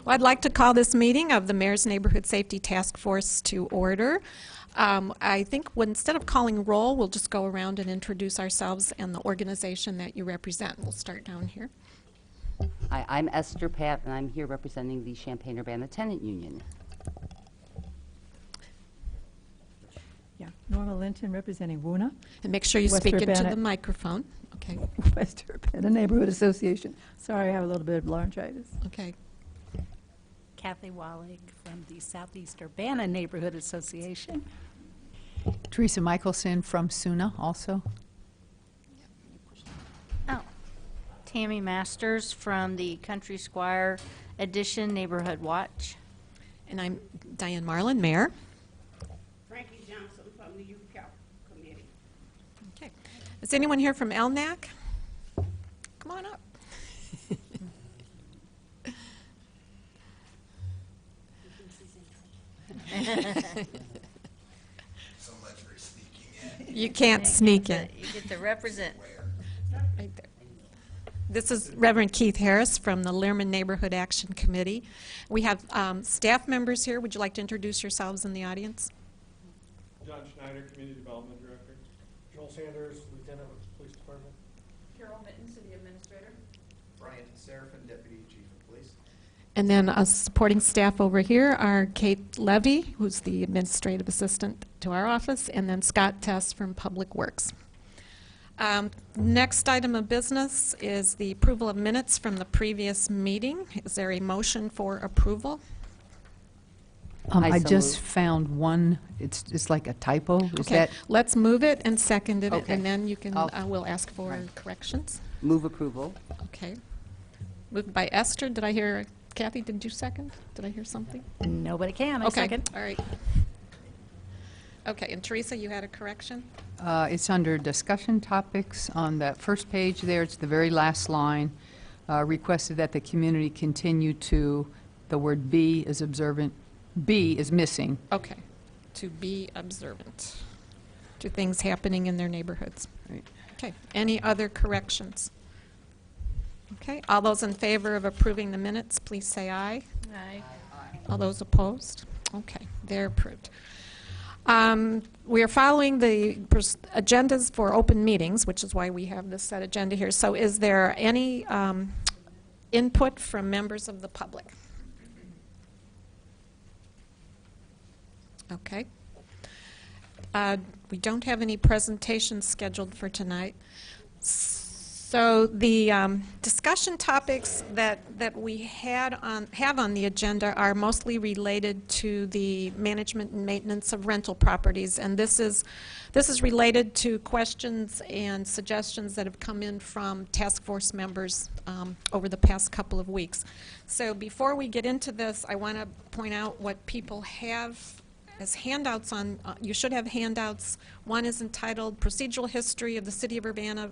Well, I'd like to call this meeting of the Mayor's Neighborhood Safety Task Force to order. I think instead of calling roll, we'll just go around and introduce ourselves and the organization that you represent. We'll start down here. Hi, I'm Esther Papp, and I'm here representing the Champaign-Urbana Tenant Union. Yeah, Norma Linton representing WUNA, And make sure you West speak into Urbana. the microphone. Okay. West Urbana Neighborhood Association. Sorry, I have a little bit of laryngitis. Okay. Kathy Wallig from the Southeast Urbana Neighborhood Association. Teresa Michelson from SUNA also. Oh, Tammy Masters from the Country Squire Edition Neighborhood Watch. And I'm Diane Marlin, Mayor. Frankie Johnson from the Youth Council Committee. Okay. Is anyone here from LNAC? Come on up. So much for sneaking in. You can't sneak in. You get to represent. Right there. This is Reverend Keith Harris from the Learman Neighborhood Action Committee. We have staff members here. Would you like to introduce yourselves in the audience? John Schneider, Community Development Director. Joel Sanders, Lieutenant with the Police Department. Carol Mitten, City Administrator. Brian Seraphin, Deputy Chief of Police. And then supporting staff over here are Kate Levy, who's the Administrative Assistant to our office, and then Scott Tess from Public Works. Next item of business is the approval of minutes from the previous meeting. Is there a motion for approval? I so just moved. found one, it's like a typo. Is Okay, that, let's move it and second it, Okay. and then you can, I'll- we'll ask for Right. corrections. Move approval. Okay. Moved by Esther. Did I hear, Kathy, did you second? Did I hear something? Nobody can, I Okay, second. all right. Okay, and Teresa, you had a correction? it's under discussion topics on that first page there, it's the very last line. Requested that the community continue to, the word be is observant, be is missing. Okay. To be observant to things happening in their neighborhoods. Right. Okay, any other corrections? Okay, all those in favor of approving the minutes, please say aye. Aye. All those opposed? Okay, they're approved. We are following the agendas for open meetings, which is why we have this set agenda here. So is there any input from members of the public? Okay. We don't have any presentations scheduled for tonight. So the discussion topics that we have on the agenda are mostly related to the management and maintenance of rental properties, and this is related to questions and suggestions that have come in from task force members over the past couple of weeks. So before we get into this, I want to point out what people have as handouts on, you should have handouts. One is entitled Procedural History of the City of Urbana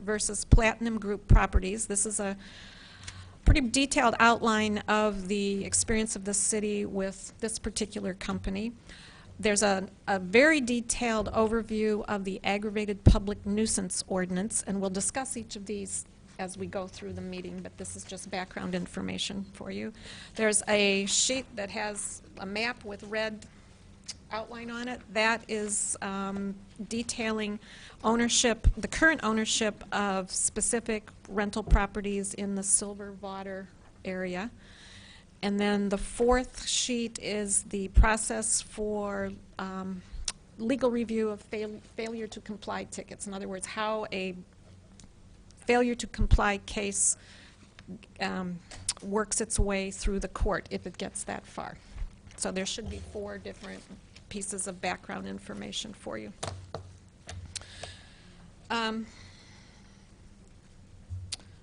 versus Platinum Group Properties. This is a pretty detailed outline of the experience of the city with this particular company. There's a very detailed overview of the Aggravated Public Nuisance Ordinance, and we'll discuss each of these as we go through the meeting, but this is just background information for you. There's a sheet that has a map with red outline on it. That is detailing ownership, the current ownership of specific rental properties in the Silver Water area. And then the fourth sheet is the process for legal review of failure to comply tickets. In other words, how a failure to comply case works its way through the court if it gets that far. So there should be 4 different pieces of background information for you.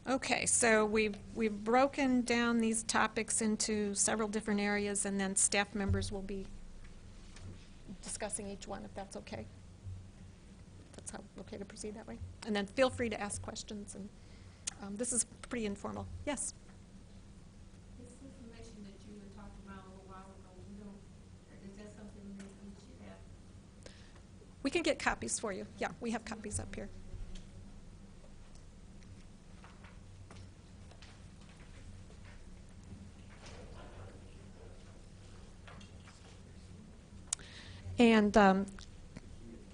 Okay, so we've broken down these topics into several different areas, and then staff members will be discussing each one, if that's okay. That's how okay to proceed that way. And then feel free to ask questions. And this is pretty informal. Yes. This information that you were talking about a little while ago, is that something that we should have? We can get copies for you. Yeah, we have copies up here. And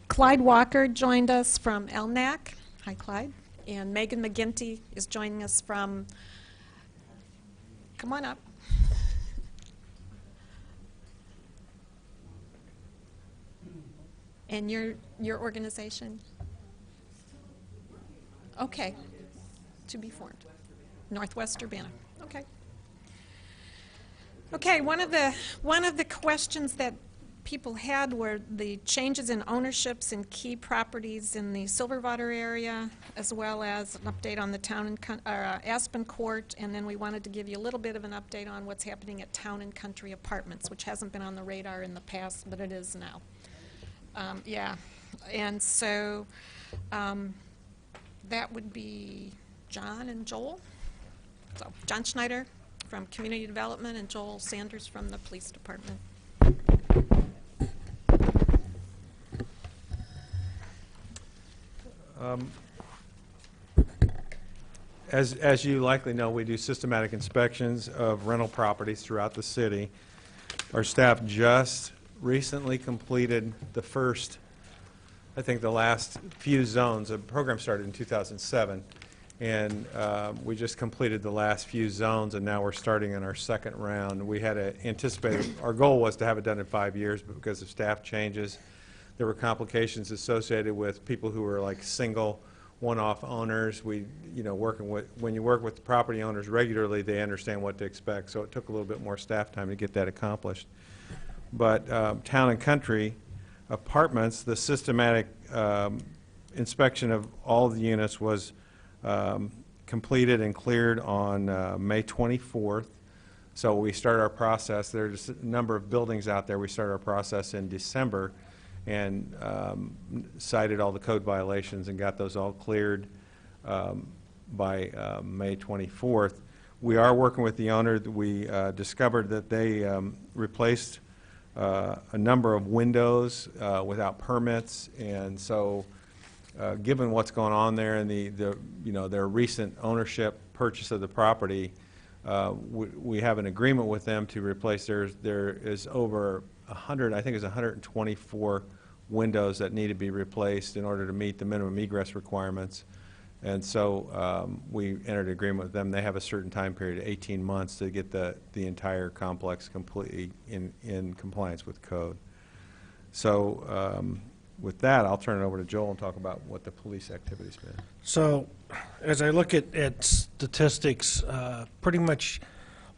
Clyde Walker joined us from LNAC. Hi, Clyde. And Megan McGinty is joining us from, come on up. And your organization? Okay. To be formed. Northwest Urbana. Okay. Okay, one of the questions that people had were the changes in ownerships in key properties in the Silverwater area, as well as an update on the Town and Aspen Court, and then we wanted to give you a little bit of an update on what's happening at Town and Country Apartments, which hasn't been on the radar in the past, but it is now. Yeah, and so that would be John and Joel. So John Schneider from Community Development and Joel Sanders from the Police Department. As you likely know, we do systematic inspections of rental properties throughout the city. Our staff just recently completed the first, I think the last few zones. The program started in 2007, and we just completed the last few zones, and now we're starting in our second round. We had anticipated, our goal was to have it done in 5 years, but because of staff changes, there were complications associated with people who were like single, one-off owners. When you work with the property owners regularly, they understand what to expect, so it took a little bit more staff time to get that accomplished. But Town and Country Apartments, the systematic inspection of all the units was completed and cleared on May 24th. So we started our process. There's a number of buildings out there. We started our process in December and cited all the code violations and got those all cleared by May 24th. We are working with the owner. We discovered that they replaced a number of windows without permits, and so given what's going on there and their recent ownership purchase of the property, we have an agreement with them to replace. There is over 100, I think it's 124 windows that need to be replaced in order to meet the minimum egress requirements. And so we entered an agreement with them. They have a certain time period, 18 months, to get the entire complex completely in compliance with code. So with that, I'll turn it over to Joel and talk about what the police activity's been. So as I look at statistics, pretty much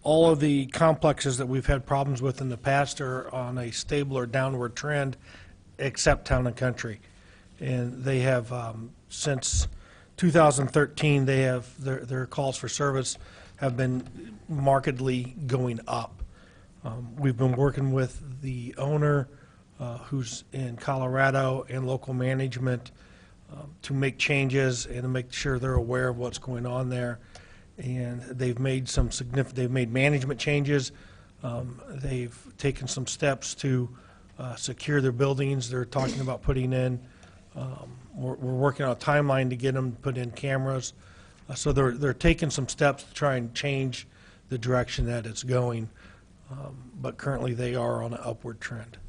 all of the complexes that we've had problems with in the past are on a stable or downward trend, except Town and Country. And they have, since 2013, they have their calls for service have been markedly going up. We've been working with the owner, who's in Colorado, and local management to make changes and to make sure they're aware of what's going on there. And they've made they've made management changes. They've taken some steps to secure their buildings. They're talking about putting in, we're working on a timeline to get them to put in cameras. So they're taking some steps to try and change the direction that it's going. But currently they are on an upward trend.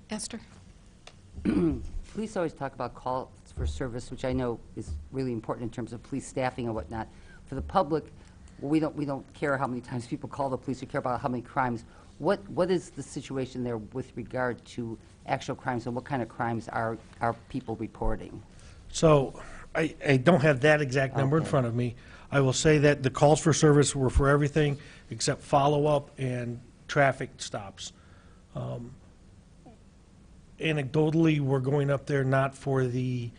Esther? Police always talk about calls for service, which I know is really important in terms of police staffing and whatnot. For the public, we don't care how many times people call the police. We care about how many crimes. What is the situation there with regard to actual crimes, and what kind of crimes are people reporting? So I don't have that exact number in front of me. I will say that the calls for service were for everything except follow-up and traffic stops. Anecdotally, we're going up there not for the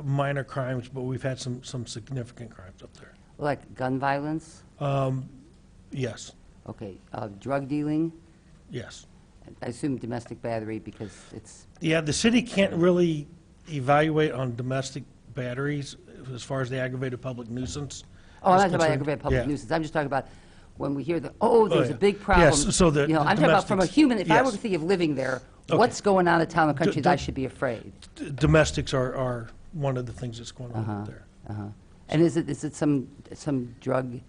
minor crimes, but we've had some significant crimes up there. Like gun violence? Yes. Okay. Drug dealing? Yes. I assume domestic battery because it's... Yeah, the city can't really evaluate on domestic batteries as far as the aggravated public nuisance. Oh, I'm is not talking about concerned. aggravated public Yeah. nuisance. I'm just talking about when we hear there's yeah. a big problem. Yes, so the I'm talking about from a domestics- human, if I were yes. to think of living there, Okay. what's going on in Town and Country that I d- should be afraid? Domestics are one of the things that's going on up there. And is it some drug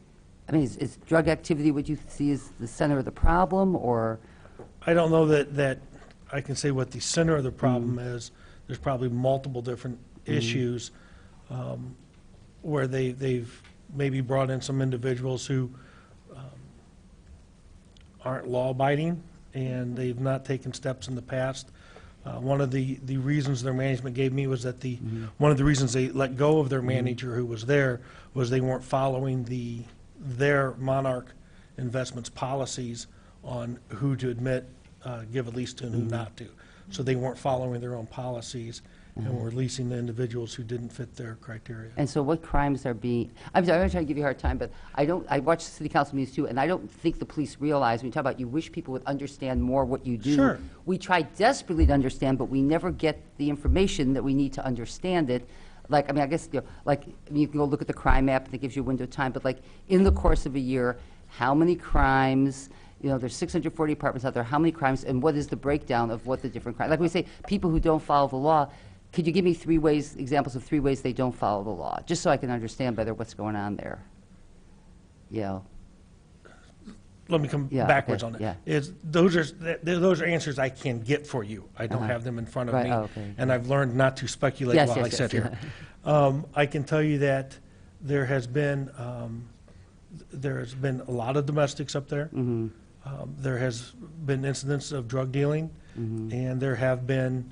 I mean, is drug activity what you see as the center of the problem, or? I don't know that I can say what the center of the problem is. There's probably multiple different issues where they've maybe brought in some individuals who aren't law-abiding, and they've not taken steps in the past. One of the reasons their management gave me was that one of the reasons they let go of their manager who was there was they weren't following their Monarch Investments policies on who to admit, give a lease to, and who not to. So they weren't following their own policies and were leasing the individuals who didn't fit their criteria. And so what crimes are being, I'm sorry, I'm not trying to give you a hard time, but I watch the city council meetings too, and I don't think the police realize, when you talk about you wish people would understand more what you do. Sure. We try desperately to understand, but we never get the information that we need to understand it. Like, I mean, I guess, you know, like, I mean, you can go look at the crime map, and it gives you a window of time, but like, in the course of a year, how many crimes, you know, there's 640 apartments out there, how many crimes, and what is the breakdown of what the different crimes? Like we say, people who don't follow the law, could you give me examples of 3 ways they don't follow the law, just so I can understand better what's going on there? You know, Let me come Yeah, backwards okay, on yeah. it. Those are answers I can get for you. I don't have them in front of Right, me. oh, okay. And I've learned not to speculate Yes, while I yes, sit yes, here. I can tell you that there has been a lot of domestics up there. There has been incidents of drug dealing, and there have been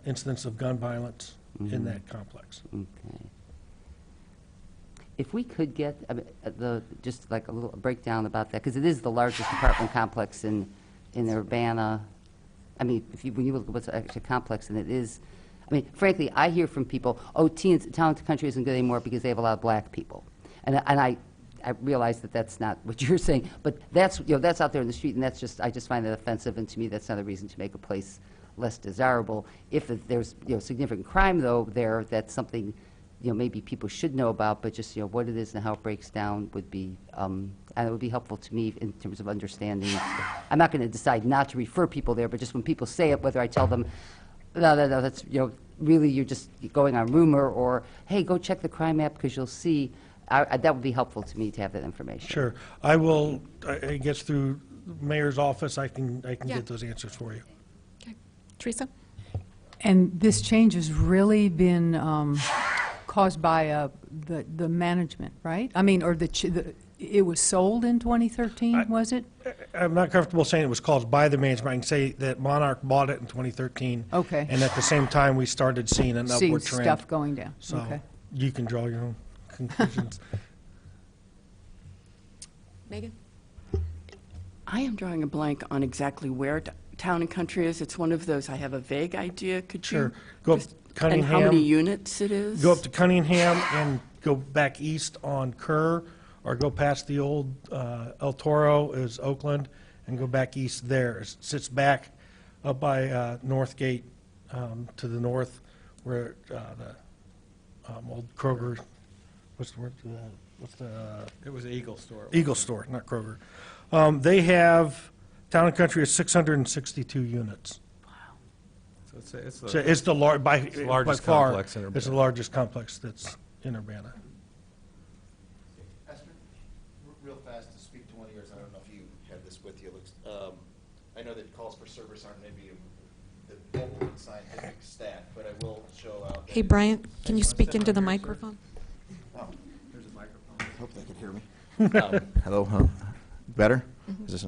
incidents of gun violence in that complex. okay. If we could get just like a little breakdown about that, because it is the largest apartment complex in Urbana. I mean, when you look at what's actually complex, and it is, I mean, frankly, I hear from people, oh, Town and Country isn't good anymore because they have a lot of black people. And I realize that that's not what you're saying, but that's, you know, that's out there in the street, and that's just, I just find that offensive, and to me, that's not a reason to make a place less desirable. If there's, you know, significant crime, though, that's something, you know, maybe people should know about, but just, you know, what it is and how it breaks down would be, and it would be helpful to me in terms of understanding. I'm not going to decide not to refer people there, but just when people say it, whether I tell them, no, that's, you know, really you're just going on rumor, or, hey, go check the crime map because you'll see. That would be helpful to me to have that information. Sure. I will, I guess through the mayor's office, I can Yeah. get those answers for you. Okay. Teresa? And this change has really been caused by the management, right? I mean, or it was sold in 2013, was it? I'm not comfortable saying it was caused by the management. I can say that Monarch bought it in 2013. Okay. And at the same time, we started seeing an Seeing upward trend. stuff going down. So Okay. you can draw your own conclusions. Megan? I am drawing a blank on exactly where Town and Country is. It's one of those, I have a vague idea. Could you? Sure. Go up just- Cunningham. And how many units it is? Go up to Cunningham and go back east on Kerr, or go past the old El Toro is Oakland, and go back east there. It sits back up by Northgate to the north, where the old Kroger, what's the word? It was Eagle Store. Eagle Store, not Kroger. They have, Town and Country is 662 units. So it's So it's the by largest far, complex in Urbana. it's the largest complex that's in Urbana. Esther, real fast, to speak to one of yours, I don't know if you have this with you, I know that calls for service aren't maybe the ultimate scientific stat, but I will show out. that Hey, it- Bryant, can you Wanna speak step into on the here, sir? microphone? Oh, there's a microphone. Hope they can hear me. Hello, huh? Better? Is this?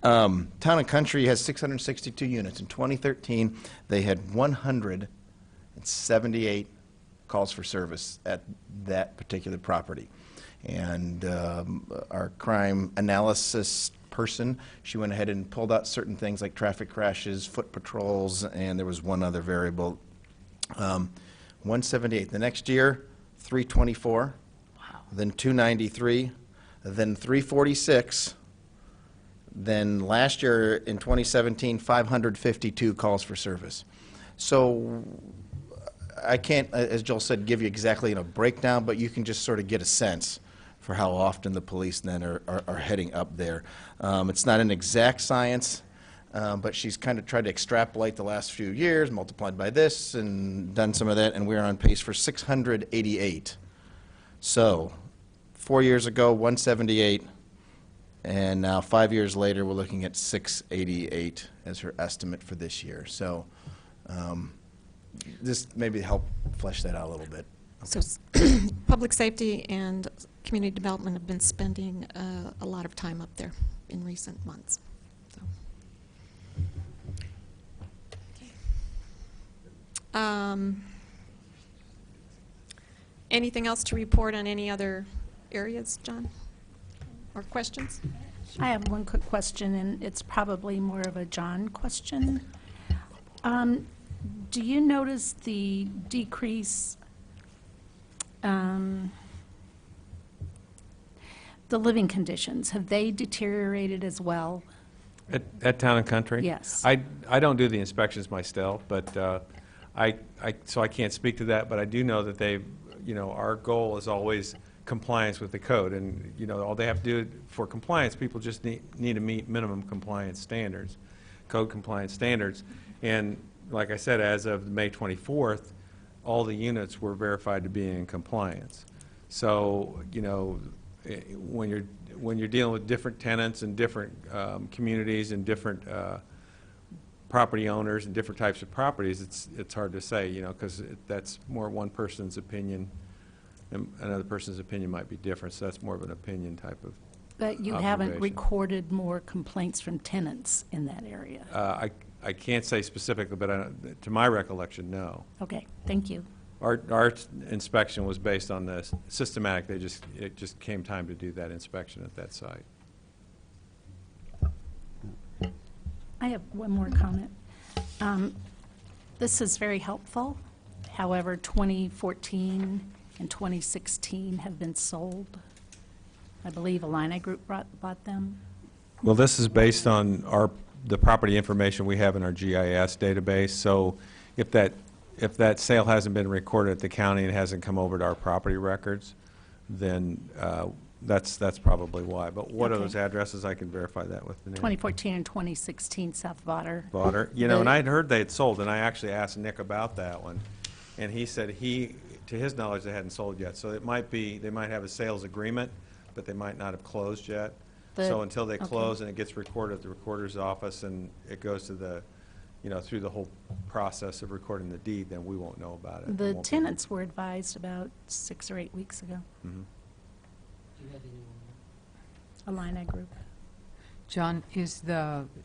Town and Country has 662 units. In 2013, they had 178 calls for service at that particular property. And our crime analysis person, she went ahead and pulled out certain things like traffic crashes, foot patrols, and there was one other variable. 178. The next year, 324. Then 293. Then 346. Then last year, in 2017, 552 calls for service. So I can't, as Joel said, give you exactly a breakdown, but you can just sort of get a sense for how often the police then are heading up there. It's not an exact science, but she's kind of tried to extrapolate the last few years, multiplied by this, and done some of that, and we're on pace for 688. So 4 years ago, 178, and now 5 years later, we're looking at 688 as her estimate for this year. So this maybe help flesh that out a little bit. So public safety and community development have been spending a lot of time up there in recent months. So. Okay. Anything else to report on any other areas, John? Or questions? I have one quick question, and it's probably more of a John question. Do you notice the decrease, the living conditions, have they deteriorated as well? At Town and Country? Yes. I don't do the inspections myself, but so I can't speak to that, but I do know that they've, our goal is always compliance with the code, and, all they have to do for compliance, people just need to meet minimum compliance standards, code compliance standards. And like I said, as of May 24th, all the units were verified to be in compliance. So, when you're dealing with different tenants and different communities and different property owners and different types of properties, it's hard to say, because that's more one person's opinion, and another person's opinion might be different. So that's more of an opinion type of. But you haven't observation. Recorded more complaints from tenants in that area? I can't say specifically, but to my recollection, no. Okay, thank you. Our inspection was based on the systematic. It just came time to do that inspection at that site. I have one more comment. This is very helpful. However, 2014 and 2016 have been sold. I believe Illini Group bought them. Well, this is based on the property information we have in our GIS database. So if that sale hasn't been recorded at the county and hasn't come over to our property records, then that's probably why. But what are Okay. those addresses? I can verify that with the name. 2014 and 2016 South Botter. Botter. And I had heard they had sold, and I actually asked Nick about that one, and he said to his knowledge, they hadn't sold yet. So it might be, they might have a sales agreement, but they might not have closed yet. So until they close and it gets recorded at the recorder's office and it goes to the, through the whole process of recording the deed, then we won't know about it. The tenants were advised about 6 or 8 weeks ago. Mhm. Illini Group. John,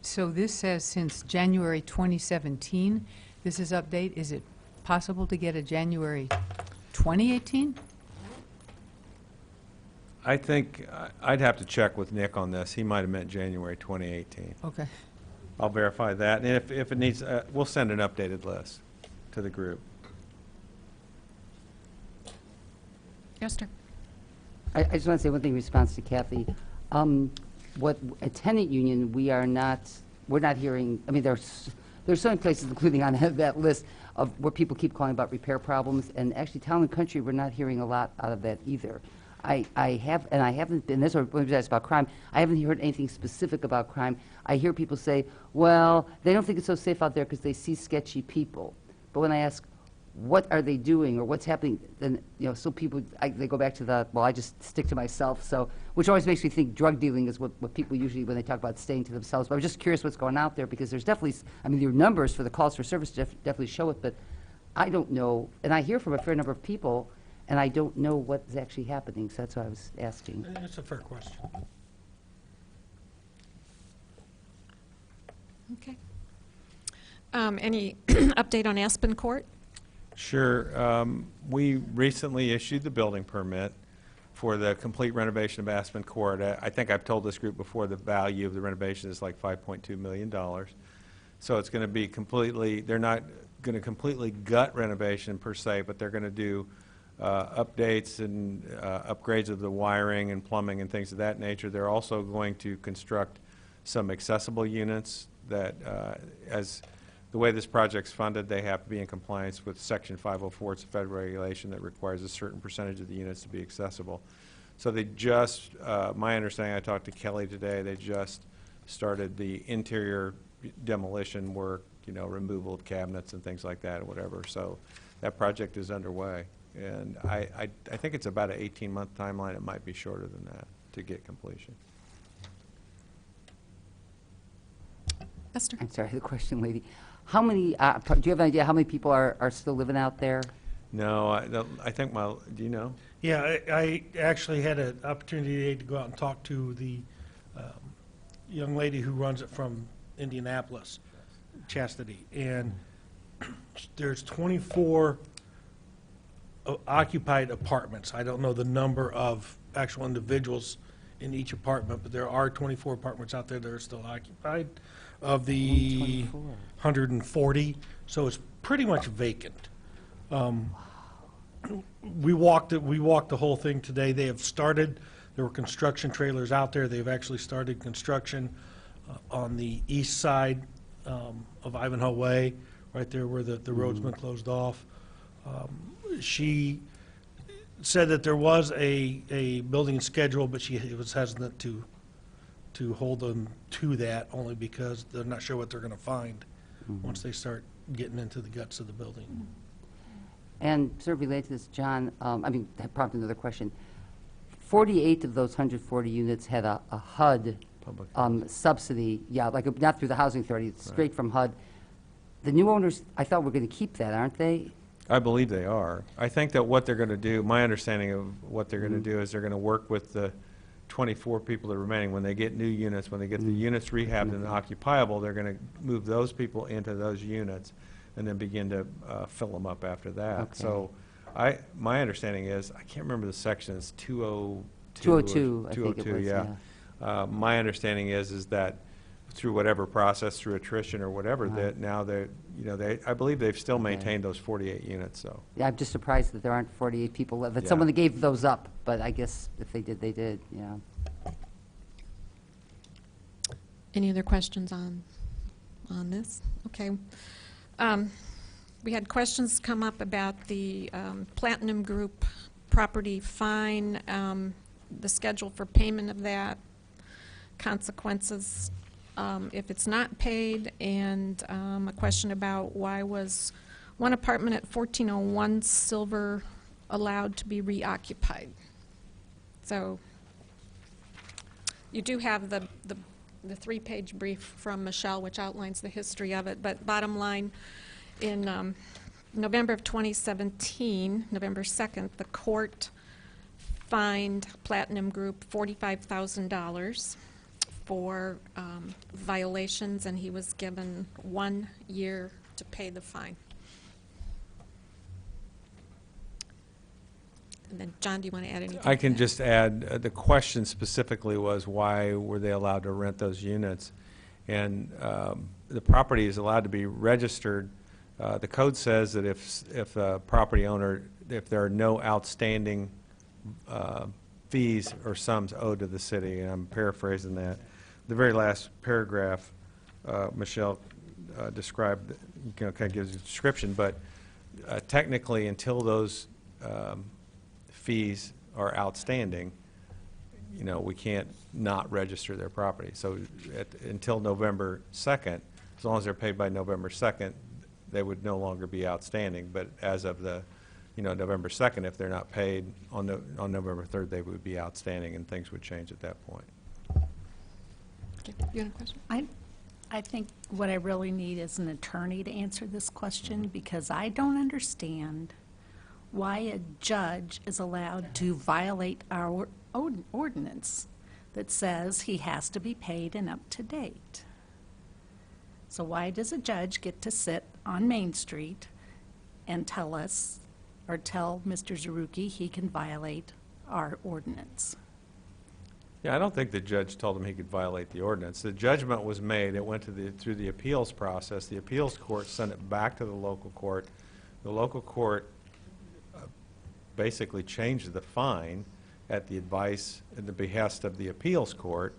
so this says since January 2017, this is update. Is it possible to get a January 2018? I think I'd have to check with Nick on this. He might have meant January 2018. Okay. I'll verify that. And if it needs, we'll send an updated list to the group. Esther? I just want to say one thing in response to Kathy. What a tenant union, we're not hearing, I mean, there's so many places, including on that list, of where people keep calling about repair problems, and actually Town and Country, we're not hearing a lot out of that either. I haven't been, this is what we about crime, I haven't heard anything specific about crime. I hear people say, well, they don't think it's so safe out there because they see sketchy people. But when I ask, what are they doing or what's happening, then, so people, they go back to I just stick to myself, so, which always makes me think drug dealing is what people usually, when they talk about staying to themselves. But I'm just curious what's going out there, because there's definitely, your numbers for the calls for service definitely show it, but I don't know, and I hear from a fair number of people, and I don't know what's actually happening, so that's why I was asking. That's a fair question. Okay. Any update on Aspen Court? Sure. We recently issued the building permit for the complete renovation of Aspen Court. I think I've told this group before the value of the renovation is like $5.2 million. So it's going to be completely, they're not going to completely gut renovation per se, but they're going to do updates and upgrades of the wiring and plumbing and things of that nature. They're also going to construct some accessible units that, as the way this project's funded, they have to be in compliance with Section 504. It's a federal regulation that requires a certain percentage of the units to be accessible. So they just, my understanding, I talked to Kelly today, they just started the interior demolition work, removal of cabinets and things like that or whatever. So that project is underway. And I think it's about an 18-month timeline. It might be shorter than that to get completion. Esther? I'm sorry, the question, lady. How many, do you have an idea how many people are still living out there? No, I think do you know? Yeah, I actually had an opportunity today to go out and talk to the young lady who runs it from Indianapolis, Chastity, and there's 24 occupied apartments. I don't know the number of actual individuals in each apartment, but there are 24 apartments out there that are still occupied of the 140, so it's pretty much vacant. We walked the whole thing today. They have started, there were construction trailers out there. They've actually started construction on the east side of Ivanhoe Way, right there where the road's been closed off. She said that there was a building schedule, but she was hesitant to hold them to that, only because they're not sure what they're going to find once they start getting into the guts of the building. And sort of related to this, John, that prompted another question. 48 of those 140 units had a HUD Public subsidy, like not through the Housing Authority, it's straight from HUD. The new owners, I thought, were going to keep that, aren't they? I believe they are. I think that what they're going to do, my understanding of what they're going to do is they're going to work with the 24 people that are remaining. When they get new units, when they get the units rehabbed and occupiable, they're going to move those people into those units and then begin to fill them up after that. Okay. So my understanding is, I can't remember the section, it's 202. 202, I think it 202, was, yeah. My understanding is that through whatever process, through attrition or whatever, that now I believe they've still maintained those 48 units, so. Yeah, I'm just surprised that there aren't 48 people left, that Yeah. someone gave those up, but I guess if they did, they did, yeah. Any other questions on this? Okay. We had questions come up about the Platinum Group property fine, the schedule for payment of that, consequences if it's not paid, and a question about why was one apartment at 1401 Silver allowed to be reoccupied. So you do have the 3-page brief from Michelle, which outlines the history of it, but bottom line, in November of 2017, November 2nd, the court fined Platinum Group $45,000 for violations, and he was given 1 year to pay the fine. And then, John, do you want to add anything? I to can that? just add, the question specifically was why were they allowed to rent those units? And the property is allowed to be registered. The code says that if a property owner, if there are no outstanding fees or sums owed to the city, and I'm paraphrasing that, the very last paragraph, Michelle described, kind of gives a description, but technically until those fees are outstanding, we can't not register their property. So until November 2nd, as long as they're paid by November 2nd, they would no longer be outstanding. But as of the, November 2nd, if they're not paid on November 3rd, they would be outstanding, and things would change at that point. Okay. You have a question? I think what I really need is an attorney to answer this question, because I don't understand why a judge is allowed to violate our ordinance that says he has to be paid and up to date. So why does a judge get to sit on Main Street and tell us, or tell Mr. Zaruki he can violate our ordinance? Yeah, I don't think the judge told him he could violate the ordinance. The judgment was made. It went through the appeals process. The appeals court sent it back to the local court. The local court basically changed the fine at the advice and the behest of the appeals court,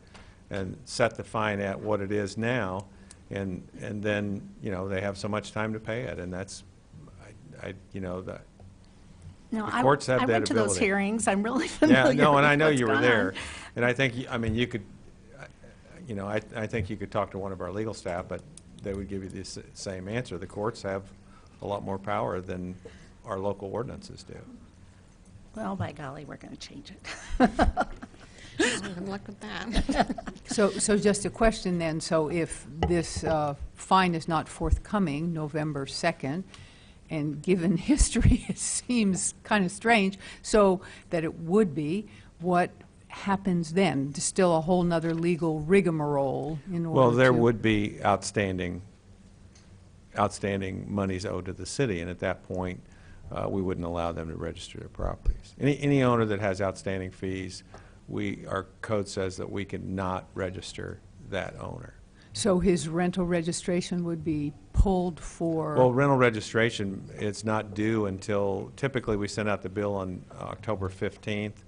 and set the fine at what it is now. And then, they have so much time to pay it, and that's, that. No, The courts have I that went to those ability. hearings. I'm really familiar Yeah, no, and I with know what's you were gone there. on. And I think, you could, I think you could talk to one of our legal staff, but they would give you the same answer. The courts have a lot more power than our local ordinances do. Well, by golly, we're going to change it. Good luck with that. So just a question then, so if this fine is not forthcoming November 2nd, and given history, it seems kind of strange, so that it would be, what happens then? There's still a whole nother legal rigmarole in order to... Well, there would be outstanding monies owed to the city, and at that point, we wouldn't allow them to register their properties. Any owner that has outstanding fees, our code says that we cannot register that owner. So his rental registration would be pulled for... Well, rental registration, it's not due until, typically we send out the bill on October 15th,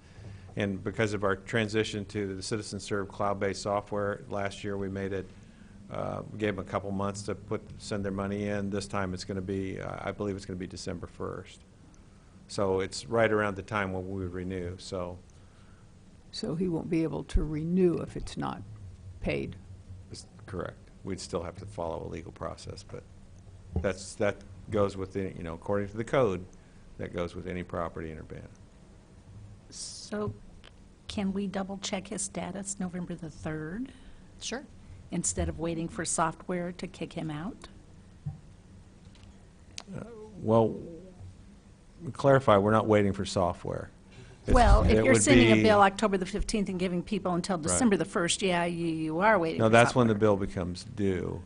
and because of our transition to the Citizen Serve cloud-based software, last year we made it, gave them a couple months to send their money in. This time it's going to be, I believe it's going to be December 1st. So it's right around the time when we would renew, so. So he won't be able to renew if it's not paid. That's correct. We'd still have to follow a legal process, but that goes with the, according to the code, that goes with any property in Urbana. So can we double-check his status November the 3rd Sure. instead of waiting for software to kick him out? Well, clarify, we're not waiting for software. Well, It if you're would sending a be- bill October the 15th and giving people until December the 1st, yeah, you are waiting No, for that's when the software. bill becomes due,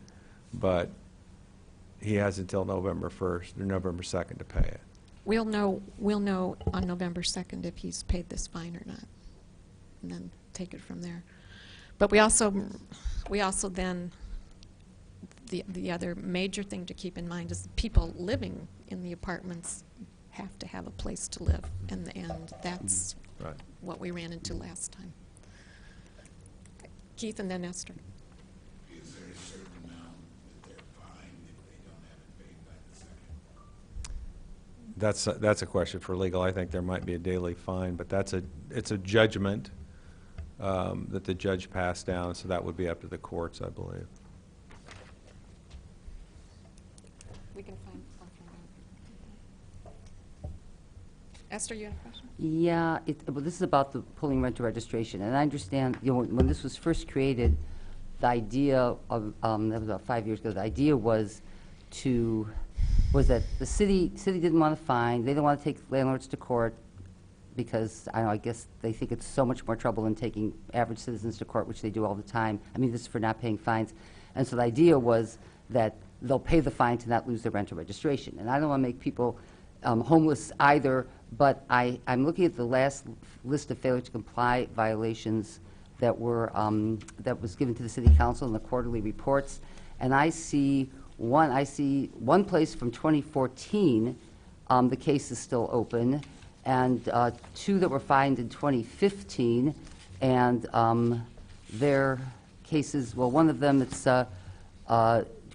but he has until November 1st or November 2nd to pay it. We'll know on November 2nd if he's paid this fine or not, and then take it from there. But we also then, the other major thing to keep in mind is the people living in the apartments have to have a place to live, and that's Right. what we ran into last time. Keith and then Esther. Is there a certain amount that they're fined if they don't have it paid by the 2nd? That's a question for legal. I think there might be a daily fine, but it's a judgment that the judge passed down, so that would be up to the courts, I believe. We can find something out. Esther, you have a question? Yeah, well, this is about the pulling rental registration, and I understand, when this was first created, the idea of, that was about 5 years ago, the idea was that the city didn't want to fine, they didn't want to take landlords to court, because, I guess they think it's so much more trouble than taking average citizens to court, which they do all the time. I mean, this is for not paying fines. And so the idea was that they'll pay the fine to not lose their rental registration. And I don't want to make people homeless either, but I'm looking at the last list of failure to comply violations that was given to the city council in the quarterly reports, and I see one place from 2014, the case is still open, and two that were fined in 2015, and their cases, well, one of them, it's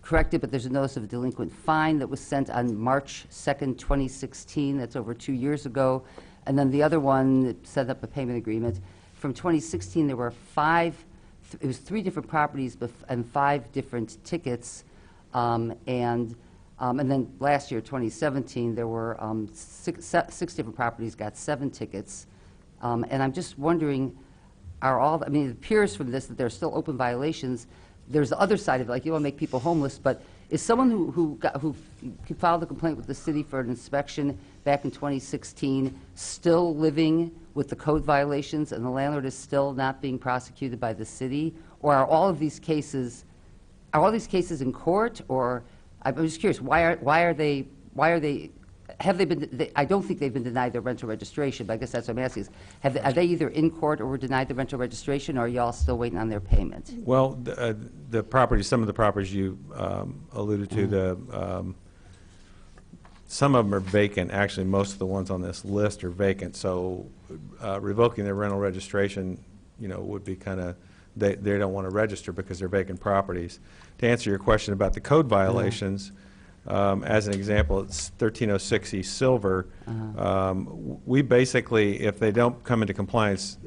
corrected, but there's a notice of a delinquent fine that was sent on March 2nd, 2016. That's over 2 years ago. And then the other one that set up a payment agreement. From 2016, there were it was 3 different properties and 5 different tickets. And then last year, 2017, there were 6 different properties, got 7 tickets. And I'm just wondering, it appears from this that there are still open violations. There's the other side of it, like you want to make people homeless, but is someone who filed a complaint with the city for an inspection back in 2016 still living with the code violations and the landlord is still not being prosecuted by the city? Or are all of these cases in court? Or I'm just curious, have they been, I don't think they've been denied their rental registration, but I guess that's what I'm asking is, are they either in court or were denied the rental registration, or are y'all still waiting on their payment? Well, the properties, some of the properties you alluded to, some of them are vacant. Actually, most of the ones on this list are vacant, so revoking their rental registration, would be kind of, they don't want to register because they're vacant properties. To answer your question about the code violations, as an example, it's 1306 East Silver. We basically, if they don't come into compliance,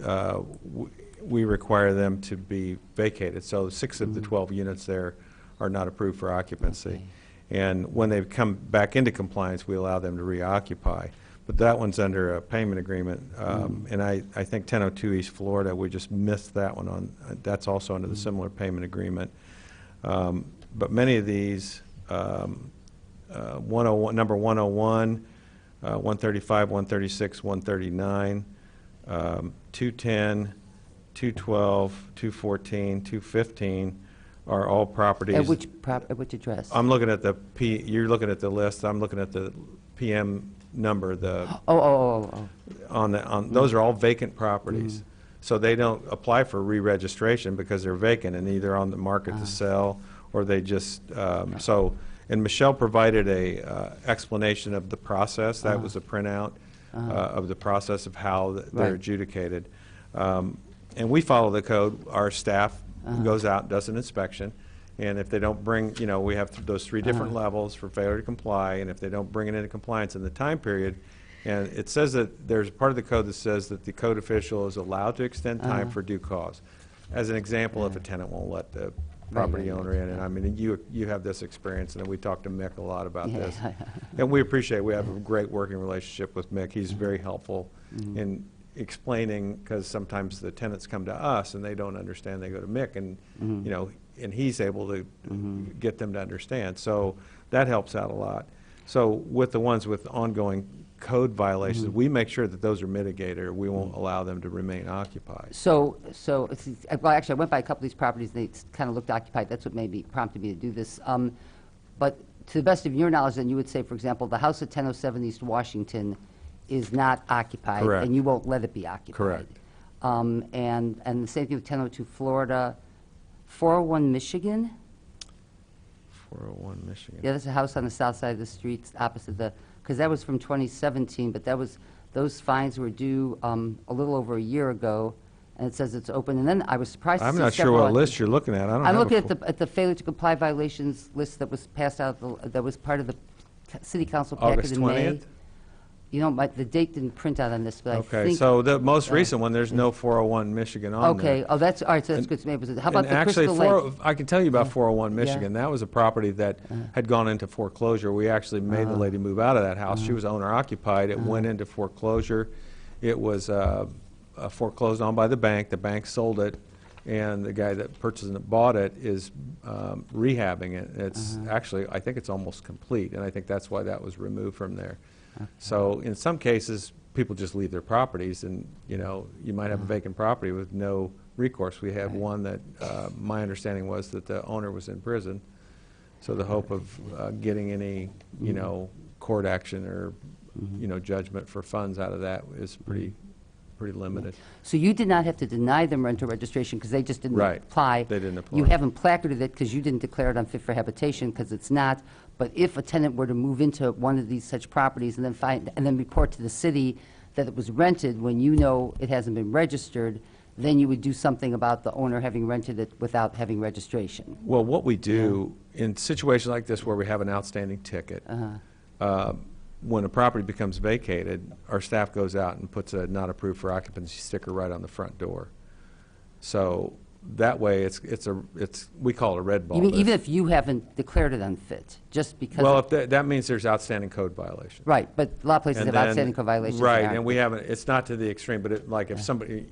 we require them to be vacated. So 6 of the 12 units there are not approved for occupancy. Okay. And when they come back into compliance, we allow them to reoccupy. But but that one's under a payment agreement. And I think 1002 East Florida, we just missed that one on, that's also under the similar payment agreement. But many of these, 101, number 101, 135, 136, 139, 210, 212, 214, 215 are all properties. At which address? I'm looking at the you're looking at the list, I'm looking at the PM number, the, Oh. those are all vacant properties. So they don't apply for re-registration because they're vacant and either on the market to sell or they just, and Michelle provided a explanation of the process. That was a printout of the process of how they're Right. adjudicated. And we follow the code. Our staff goes out, does an inspection, and if they don't bring, we have those three different levels for failure to comply, and if they don't bring it into compliance in the time period, and it says that there's part of the code that says that the code official is allowed to extend time for due cause. As an example, if a tenant won't let the property owner in, and I mean, you have this experience, and we talked to Mick a lot about this. And we appreciate, we have a great working relationship with Mick. He's very helpful in explaining, because sometimes the tenants come to us and they don't understand, they go to Mick, and, and he's able to get them to understand. So that helps out a lot. So with the ones with ongoing code violations, we make sure that those are mitigated, or we won't allow them to remain occupied. So, well, actually, I went by a couple of these properties, and they kind of looked occupied. That's what prompted me to do this. But to the best of your knowledge, then you would say, for example, the house at 1007 East Washington is not occupied. Correct. And you won't let it be occupied. Correct. And the same thing with 1002 Florida. 401 Michigan? 401 Michigan. Yeah, there's a house on the south side of the street opposite because that was from 2017, but those fines were due a little over a year ago, and it says it's open. And then I was surprised to see I'm not sure several what list you're looking at. I don't I'm have looking a at the failure to comply violations list that was passed out, that was part of the city council packet August in May. 20th? The date didn't print out on this, but I Okay, think. so the most recent one, there's no 401 Michigan on there. Okay, that's, all right, so that's good to me. How about And the actually, Crystal Lake? I can tell you about 401 Yeah. Michigan. That was a property that had gone into foreclosure. We actually made the lady move out of that house. She was owner occupied. It went into foreclosure. It was foreclosed on by the bank. The bank sold it, and the guy that purchased it, bought it, is rehabbing it. It's actually, I think it's almost complete, and I think that's why that was removed from there. So in some cases, people just leave their properties, and you might have a vacant property with no recourse. We had one that my understanding was that the owner was in prison, so the hope of getting any court action or judgment for funds out of that is pretty limited. So you did not have to deny them rental registration because they just didn't Right. apply. They didn't apply. You haven't placarded it because you didn't declare it unfit for habitation because it's not. But if a tenant were to move into one of these such properties and then report to the city that it was rented when it hasn't been registered, then you would do something about the owner having rented it without having registration. Well, what we do in situations like this where we have an outstanding ticket, when a property becomes vacated, our staff goes out and puts a not approved for occupancy sticker right on the front door. So that way, we call it a red ball. You mean list. even if you haven't declared it unfit, just because? Well, if that means there's outstanding code violations. Right, but a lot of places And have then- outstanding code violations. that Right, aren't. and we haven't, it's not to the extreme, but if somebody,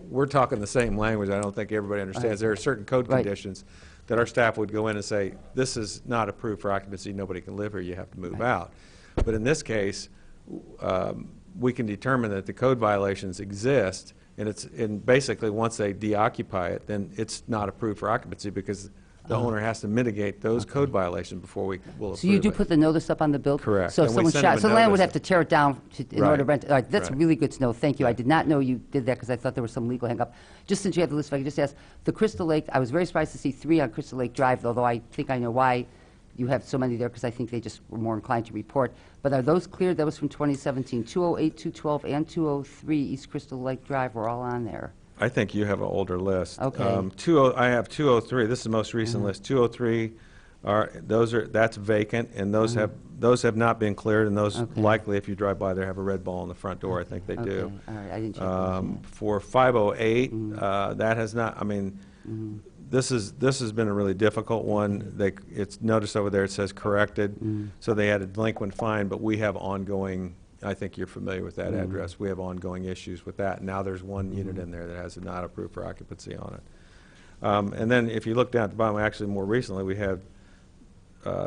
we're talking the same language, I don't think everybody understands. There are certain code Right. conditions that our staff would go in and say, this is not approved for occupancy, nobody can live here, you have to move out. But in this case, we can determine that the code violations exist, and basically, once they deoccupy it, then it's not approved for occupancy because the owner has to mitigate those code violations before we will approve it. So you do put the notice up on the building? Correct. So And we someone send them a so the landlord would notice. have to tear it down in order to Right. rent it? All right, that's Right. really good to know. Thank you. I did not know you did that because I thought there was some legal hang-up. Just since you have the list, if I could just ask, the Crystal Lake, I was very surprised to see 3 on Crystal Lake Drive, although I think I know why you have so many there because I think they just were more inclined to report. But are those cleared? That was from 2017. 208, 212, and 203 East Crystal Lake Drive were all on there. I think you have an older list. Okay. I have 203, this is the most recent list. 203 that's vacant, and those have not been cleared, and those Okay. likely, if you drive by there, have a red ball on the front door. I think they Okay, do. all right, I didn't check those yet. For 508, that has not, this has been a really difficult one. It's noticed over there, it says corrected, so they had a delinquent fine, but we have ongoing I think you're familiar with that address. We have ongoing issues with that. Now there's one unit in there that has a not approved for occupancy on it. And then if you look down at the bottom, actually more recently, we have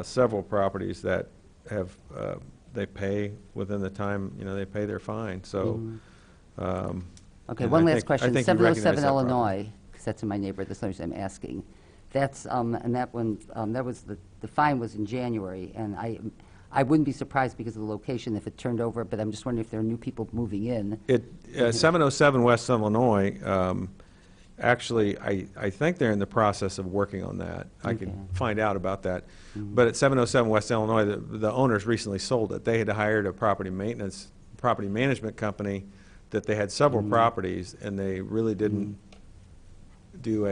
several properties that have, they pay within the time, they pay their fine, so. Okay, and one I last think- I question. think you recognize 707 that property. Illinois, because that's in my neighborhood, that's what I'm asking. That's, and that one, that was, the fine was in January, and I wouldn't be surprised because of the location if it turned over, but I'm just wondering if there are new people moving in. 707 West Illinois, actually, I think they're in the process of working on that. I could find out about that. But at 707 West Illinois, the owners recently sold it. They had hired a property management company that they had several properties, and they really didn't do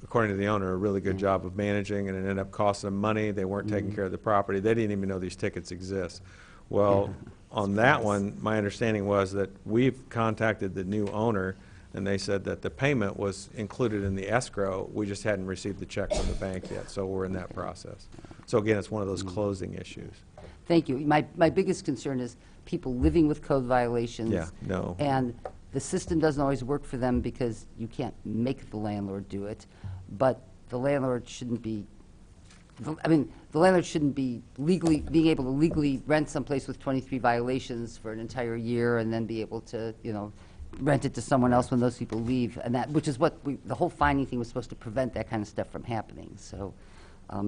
according to the owner, a really good job of managing, and it ended up costing them money. They weren't taking care of the property. They didn't even know these tickets exist. Well, on that one, my understanding was that we've contacted the new owner, and they said that the payment was included in the escrow. We just hadn't received the check from the bank yet, so we're in that process. So again, it's one of those closing issues. Thank you. My biggest concern is people living with code violations. Yeah, no. And the system doesn't always work for them because you can't make the landlord do it. But the landlord shouldn't be, the landlord shouldn't be being able to legally rent someplace with 23 violations for an entire year and then be able to, rent it to someone else when those people leave. And that, which is what the whole fining thing was supposed to prevent that kind of stuff from happening. So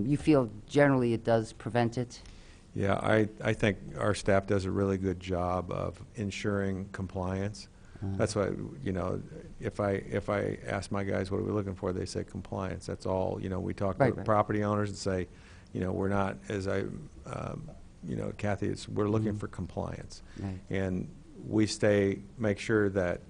you feel generally it does prevent it? Yeah, I think our staff does a really good job of ensuring compliance. That's why, if I ask my guys, what are we looking for, they say compliance. That's all, we talk to Right. property owners and say, we're not, as Kathy, we're looking for compliance. Right. And we make sure that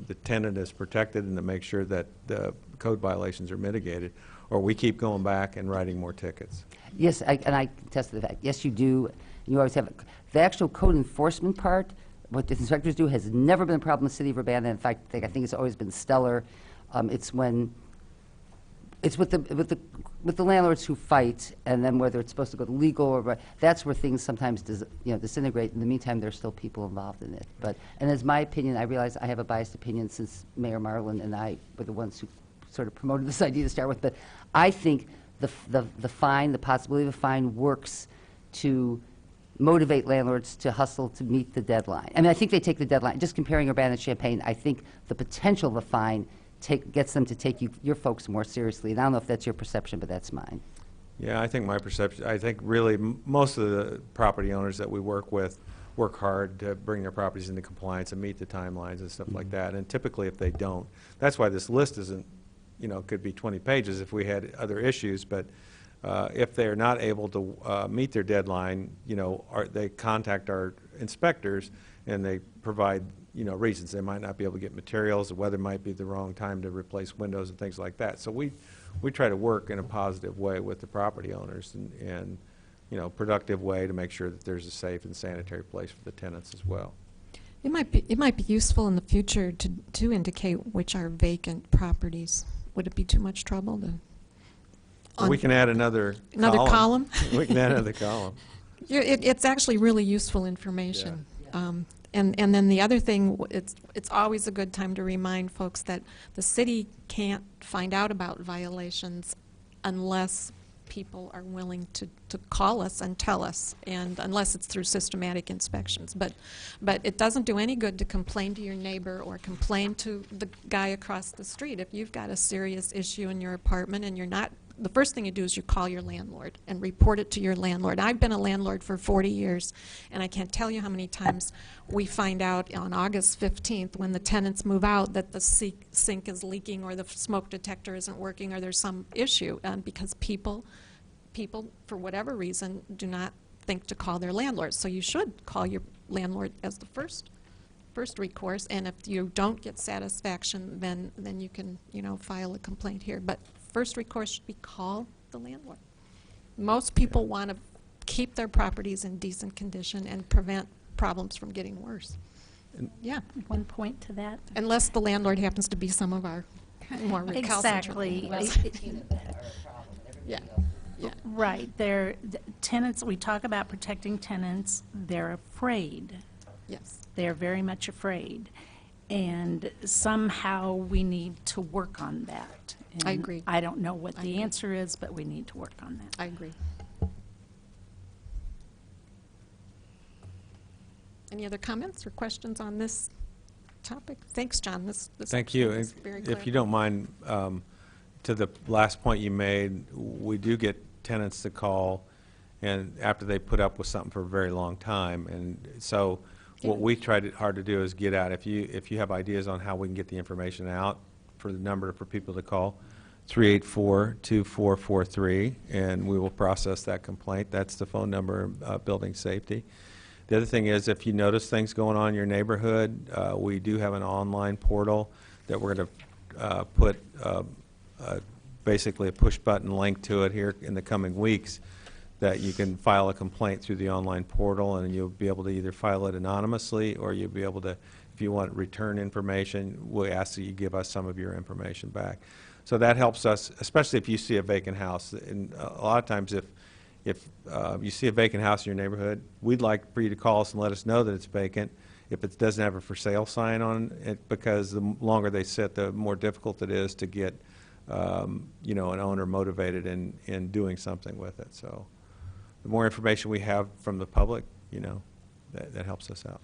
the tenant is protected and to make sure that the code violations are mitigated, or we keep going back and writing more tickets. Yes, and I attest to the fact. Yes, you do. You always have the actual code enforcement part. What the inspectors do has never been a problem in the city of Urbana. In fact, I think it's always been stellar. It's with the landlords who fight, and then whether it's supposed to go to legal or that's where things sometimes disintegrate. In the meantime, there's still people involved in it. And as my opinion, I realize I have a biased opinion since Mayor Marlin and I were the ones who sort of promoted this idea to start with. But I think the fine, the possibility of a fine, works to motivate landlords to hustle to meet the deadline. I think they take the deadline. Just comparing Urbana and Champaign, I think the potential of a fine gets them to take your folks more seriously. And I don't know if that's your perception, but that's mine. Yeah, I think my perception, I think really most of the property owners that we work with work hard to bring their properties into compliance and meet the timelines and stuff like that. And typically if they don't, that's why this list isn't, could be 20 pages if we had other issues, but if they're not able to meet their deadline, they contact our inspectors and they provide, reasons. They might not be able to get materials, the weather might be the wrong time to replace windows and things like that. So we try to work in a positive way with the property owners and productive way to make sure that there's a safe and sanitary place for the tenants as well. It might be useful in the future to indicate which are vacant properties. Would it be too much trouble to? We can add another column? We can add another column. It's actually really useful information. And then the other thing, it's always a good time to remind folks that the city can't find out about violations unless people are willing to call us and tell us, and unless it's through systematic inspections. But it doesn't do any good to complain to your neighbor or complain to the guy across the street. If you've got a serious issue in your apartment and you're not, the first thing you do is you call your landlord and report it to your landlord. I've been a landlord for 40 years, and I can't tell you how many times we find out on August 15th when the tenants move out that the sink is leaking or the smoke detector isn't working or there's some issue, because people, for whatever reason, do not think to call their landlord. So you should call your landlord as the first recourse, and if you don't get satisfaction, then you can, file a complaint here. But first recourse should be call the landlord. Most people want to keep their properties in decent condition and prevent problems from getting worse. Yeah. One point to that. Unless the landlord happens to be some of our more recalcitrant. Exactly. Yeah. Right, tenants, we talk about protecting tenants, they're afraid. Yes. They're very much afraid. And somehow we need to work on that. I And agree. I don't know what I the agree. answer is, but we need to work on that. I agree. Any other comments or questions on this topic? Thanks, John. This Thank you. was very clear. If you don't mind, to the last point you made, we do get tenants to call, and after they put up with something for a very long time, and so what we tried hard to do is get out, if you have ideas on how we can get the information out for the number for people to call, 384-2443, and we will process that complaint. That's the phone number, Building Safety. The other thing is, if you notice things going on in your neighborhood, we do have an online portal that we're going to put basically a push-button link to it here in the coming weeks, that you can file a complaint through the online portal, and you'll be able to either file it anonymously, or you'll be able to, if you want return information, we ask that you give us some of your information back. So that helps us, especially if you see a vacant house. And a lot of times if you see a vacant house in your neighborhood, we'd like for you to call us and let us know that it's vacant if it doesn't have a for sale sign on it, because the longer they sit, the more difficult it is to get you know, an owner motivated in doing something with it. So the more information we have from the public, you know, that helps us out.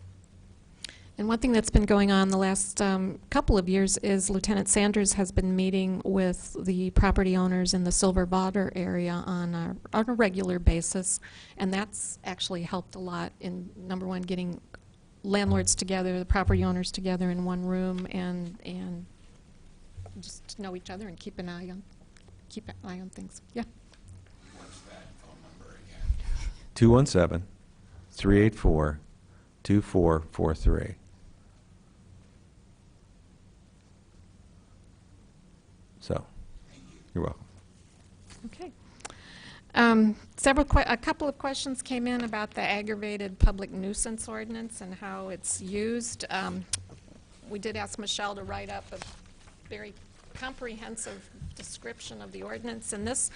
And one thing that's been going on the last couple of years is Lieutenant Sanders has been meeting with the property owners in the Silver Water area on a regular basis, and that's actually helped a lot in, number one, getting landlords together, the property owners together in one room, and just to know each other and keep an eye on things. Yeah. What's that phone number again? 217-384-2443. So, you're welcome. Okay. A couple of questions came in about the aggravated public nuisance ordinance and how it's used. We did ask Michelle to write up a very comprehensive description of the ordinance, and this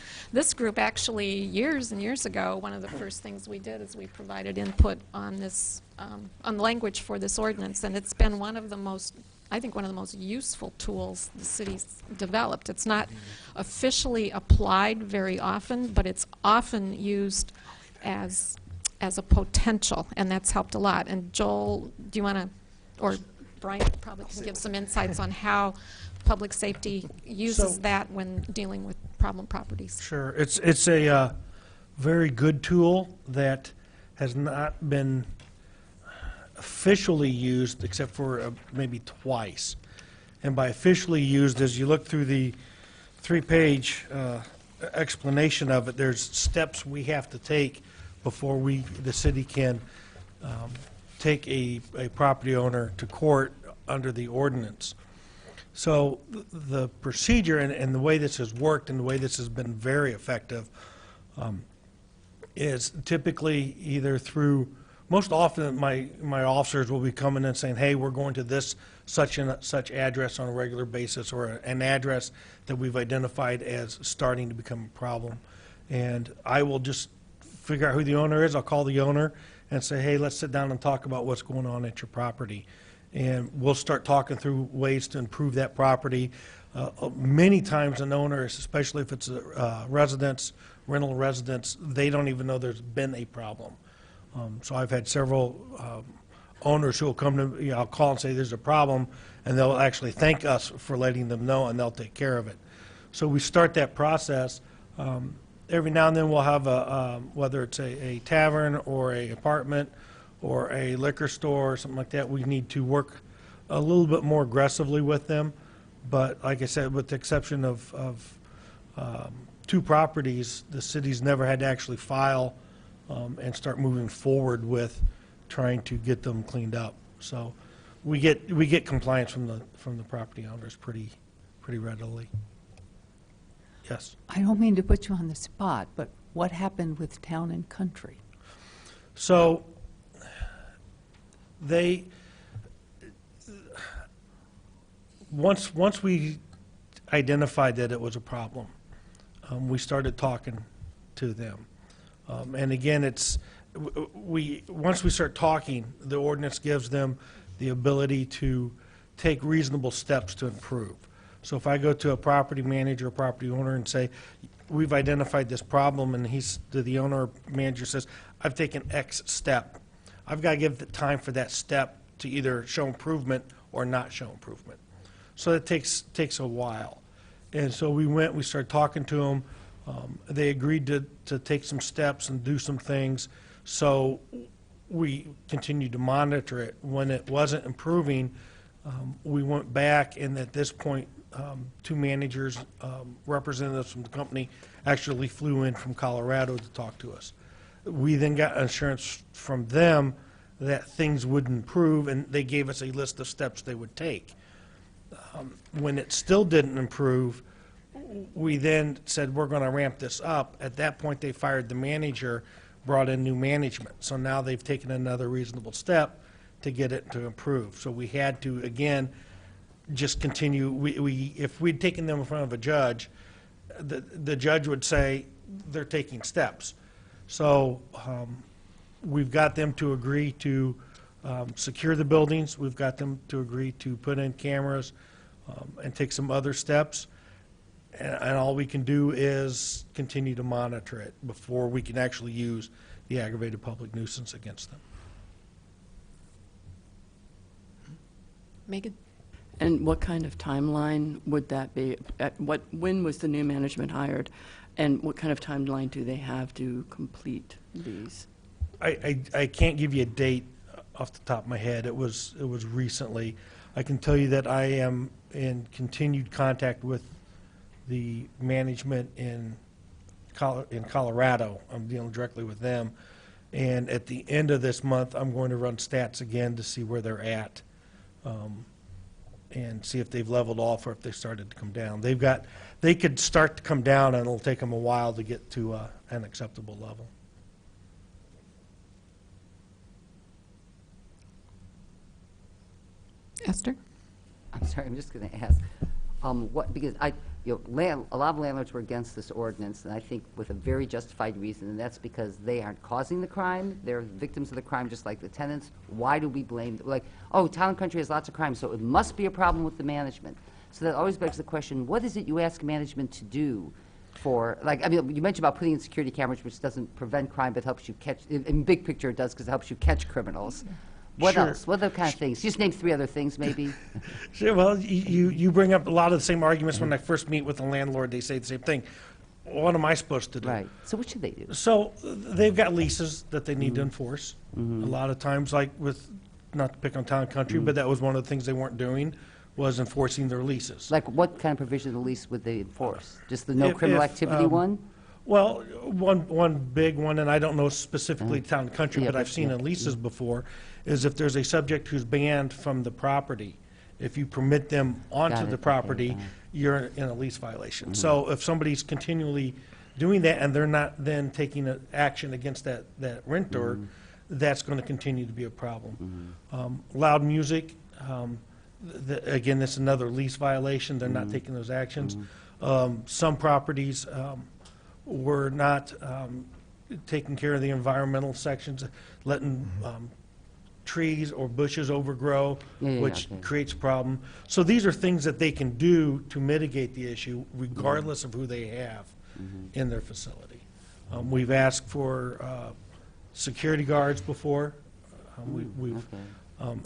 group actually, years and years ago, one of the first things we did is we provided input on this, on language for this ordinance, and it's been one of the most, I think, one of the most useful tools the city's developed. It's not officially applied very often, but it's often used as a potential, and that's helped a lot. And Joel, do you want to, or Brian probably can give some insights on how public safety uses that when dealing with problem properties? Sure. It's a very good tool that has not been officially used except for maybe twice. And by officially used, as you look through the 3-page explanation of it, there's steps we have to take before the city can take a property owner to court under the ordinance. So the procedure and the way this has worked and the way this has been very effective is typically either through, most often my officers will be coming and saying, hey, we're going to this such and such address on a regular basis, or an address that we've identified as starting to become a problem. And I will just figure out who the owner is. I'll call the owner and say, hey, let's sit down and talk about what's going on at your property. And we'll start talking through ways to improve that property. Many times an owner, especially if it's a residence, rental residence, they don't even know there's been a problem. So I've had several owners who will come to me, I'll call and say there's a problem, and they'll actually thank us for letting them know, and they'll take care of it. So we start that process. Every now and then we'll have whether it's a tavern or a apartment or a liquor store or something like that, we need to work a little bit more aggressively with them. But like I said, with the exception of 2 properties, the city's never had to actually file and start moving forward with trying to get them cleaned up. So we get compliance from the property owners pretty readily. Yes. I don't mean to put you on the spot, but what happened with Town and Country? So once we identified that it was a problem, we started talking to them. And again, once we start talking, the ordinance gives them the ability to take reasonable steps to improve. So if I go to a property manager or property owner and say, we've identified this problem, and the owner or manager says, I've taken X step, I've got to give the time for that step to either show improvement or not show improvement. So it takes a while. And so we started talking to them. They agreed to take some steps and do some things. So we continued to monitor it. When it wasn't improving, we went back, and at this point, two managers, representatives from the company, actually flew in from Colorado to talk to us. We then got assurance from them that things would improve, and they gave us a list of steps they would take. When it still didn't improve, we then said, we're going to ramp this up. At that point, they fired the manager, brought in new management. So now they've taken another reasonable step to get it to improve. So we had to, again, just continue. If we'd taken them in front of a judge, the judge would say they're taking steps. So we've got them to agree to secure the buildings. We've got them to agree to put in cameras and take some other steps. And all we can do is continue to monitor it before we can actually use the aggravated public nuisance against them. Megan? And what kind of timeline would that be? When was the new management hired? And what kind of timeline do they have to complete these? I can't give you a date off the top of my head. It was recently. I can tell you that I am in continued contact with the management in Colorado. I'm dealing directly with them. And at the end of this month, I'm going to run stats again to see where they're at and see if they've leveled off or if they started to come down. They could start to come down, and it'll take them a while to get to an acceptable level. Esther? I'm sorry, I'm just going to ask, because a lot of landlords were against this ordinance, and I think with a very justified reason, and that's because they aren't causing the crime. They're victims of the crime just like the tenants. Why do we blame, Town and Country has lots of crime, so it must be a problem with the management. So that always begs the question, what is it you ask management to do for, you mentioned about putting in security cameras, which doesn't prevent crime, but helps you catch, in big picture it does, because it helps you catch criminals. What Sure. else? What other kind of things? Just name 3 other things, maybe. Sure, well, you bring up a lot of the same arguments when I first meet with a landlord. They say the same thing. What am I supposed to do? Right. So what should they do? So they've got leases that they need to enforce. A lot of times, like with, not to pick on Town and Country, but that was one of the things they weren't doing, was enforcing their leases. Like what kind of provision of the lease would they enforce? Just the no criminal activity one? Well, one big one, and I don't know specifically Town and Country, Yeah, but I've seen in leases before, is if there's a subject who's banned from the property, if you permit them onto Got it, the okay, property, got it. you're in a lease violation. So if somebody's continually doing that and they're not then taking action against that renter, that's going to continue to be a problem. Loud music, again, that's another lease violation. They're not taking those actions. Some properties were not taking care of the environmental sections, letting trees or bushes overgrow, which okay. creates a problem. So these are things that they can do to mitigate the issue, regardless of who they have in their facility. We've asked for security guards before. We've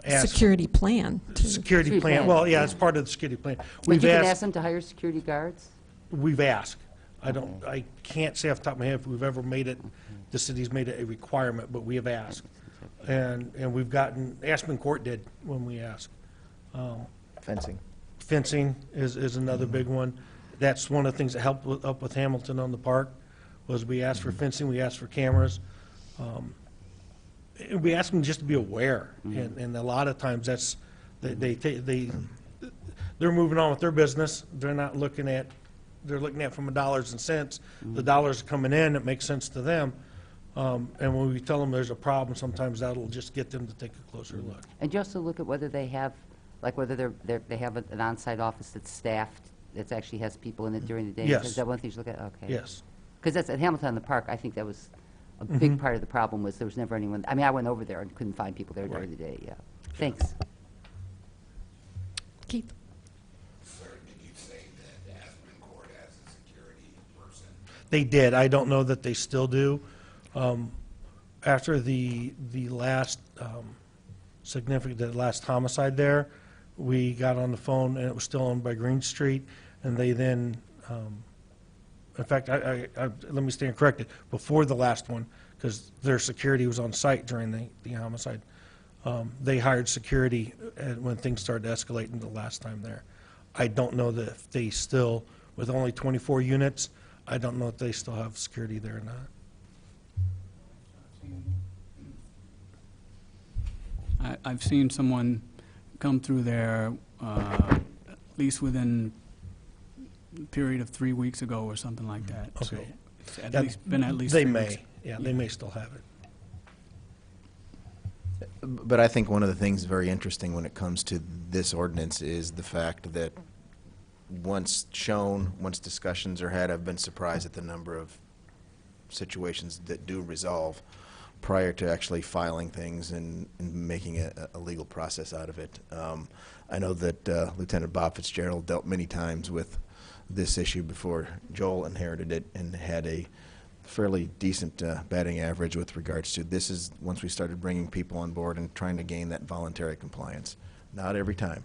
asked. Security plan, too. Security Security plan, plan, well, yeah, yeah. it's part of the security plan. But We've you can ask asked, them to hire security guards? we've asked. I can't say off the top of my head if we've ever made it, the city's made it a requirement, but we have asked. And we've gotten, Aspen Court did when we asked. Fencing. Fencing is another big one. That's one of the things that helped up with Hamilton on the park, was we asked for fencing, we asked for cameras. We asked them just to be aware, and a lot of times that's, they're moving on with their business. They're not looking at, they're looking at from dollars and cents. The dollars are coming in, it makes sense to them. And when we tell them there's a problem, sometimes that'll just get them to take a closer look. And you also look at whether they have, whether they have an on-site office that's staffed, that actually has people in it during the day? Yes. Is that one thing you look at? Okay. Yes. Because that's at Hamilton on the Park, I think that was a big part of the problem was there was never anyone, I mean, I went over there and couldn't find people there during the day, yeah. Thanks. Keith? Sir, did you say that Aspen Court has a security person? They did. I don't know that they still do. After the last the last homicide there, we got on the phone, and it was still owned by Green Street, and they then, in fact, let me stand corrected, before the last one, because their security was on site during the homicide, they hired security when things started escalating the last time there. I don't know that if they still, with only 24 units, I don't know if they still have security there or not. I've seen someone come through there at least within a period of 3 weeks ago or something like that. So Okay. it's at least been at least They 3 may, weeks. yeah, they may still have it. But I think one of the things very interesting when it comes to this ordinance is the fact that once shown, once discussions are had, I've been surprised at the number of situations that do resolve prior to actually filing things and making a legal process out of it. I know that Lieutenant Bob Fitzgerald dealt many times with this issue before Joel inherited it and had a fairly decent batting average with regards to this is once we started bringing people on board and trying to gain that voluntary compliance. Not every time,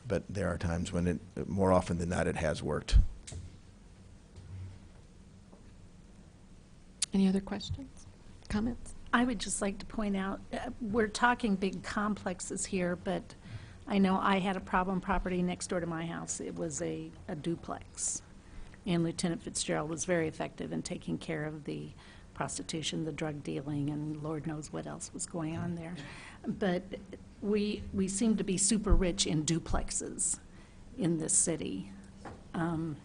but there are times when it, more often than not, it has worked. Any other questions, comments? I would just like to point out, we're talking big complexes here, but I know I had a problem property next door to my house. It was a duplex. And Lieutenant Fitzgerald was very effective in taking care of the prostitution, the drug dealing, and Lord knows what else was going on there. But we seem to be super rich in duplexes in this city. And,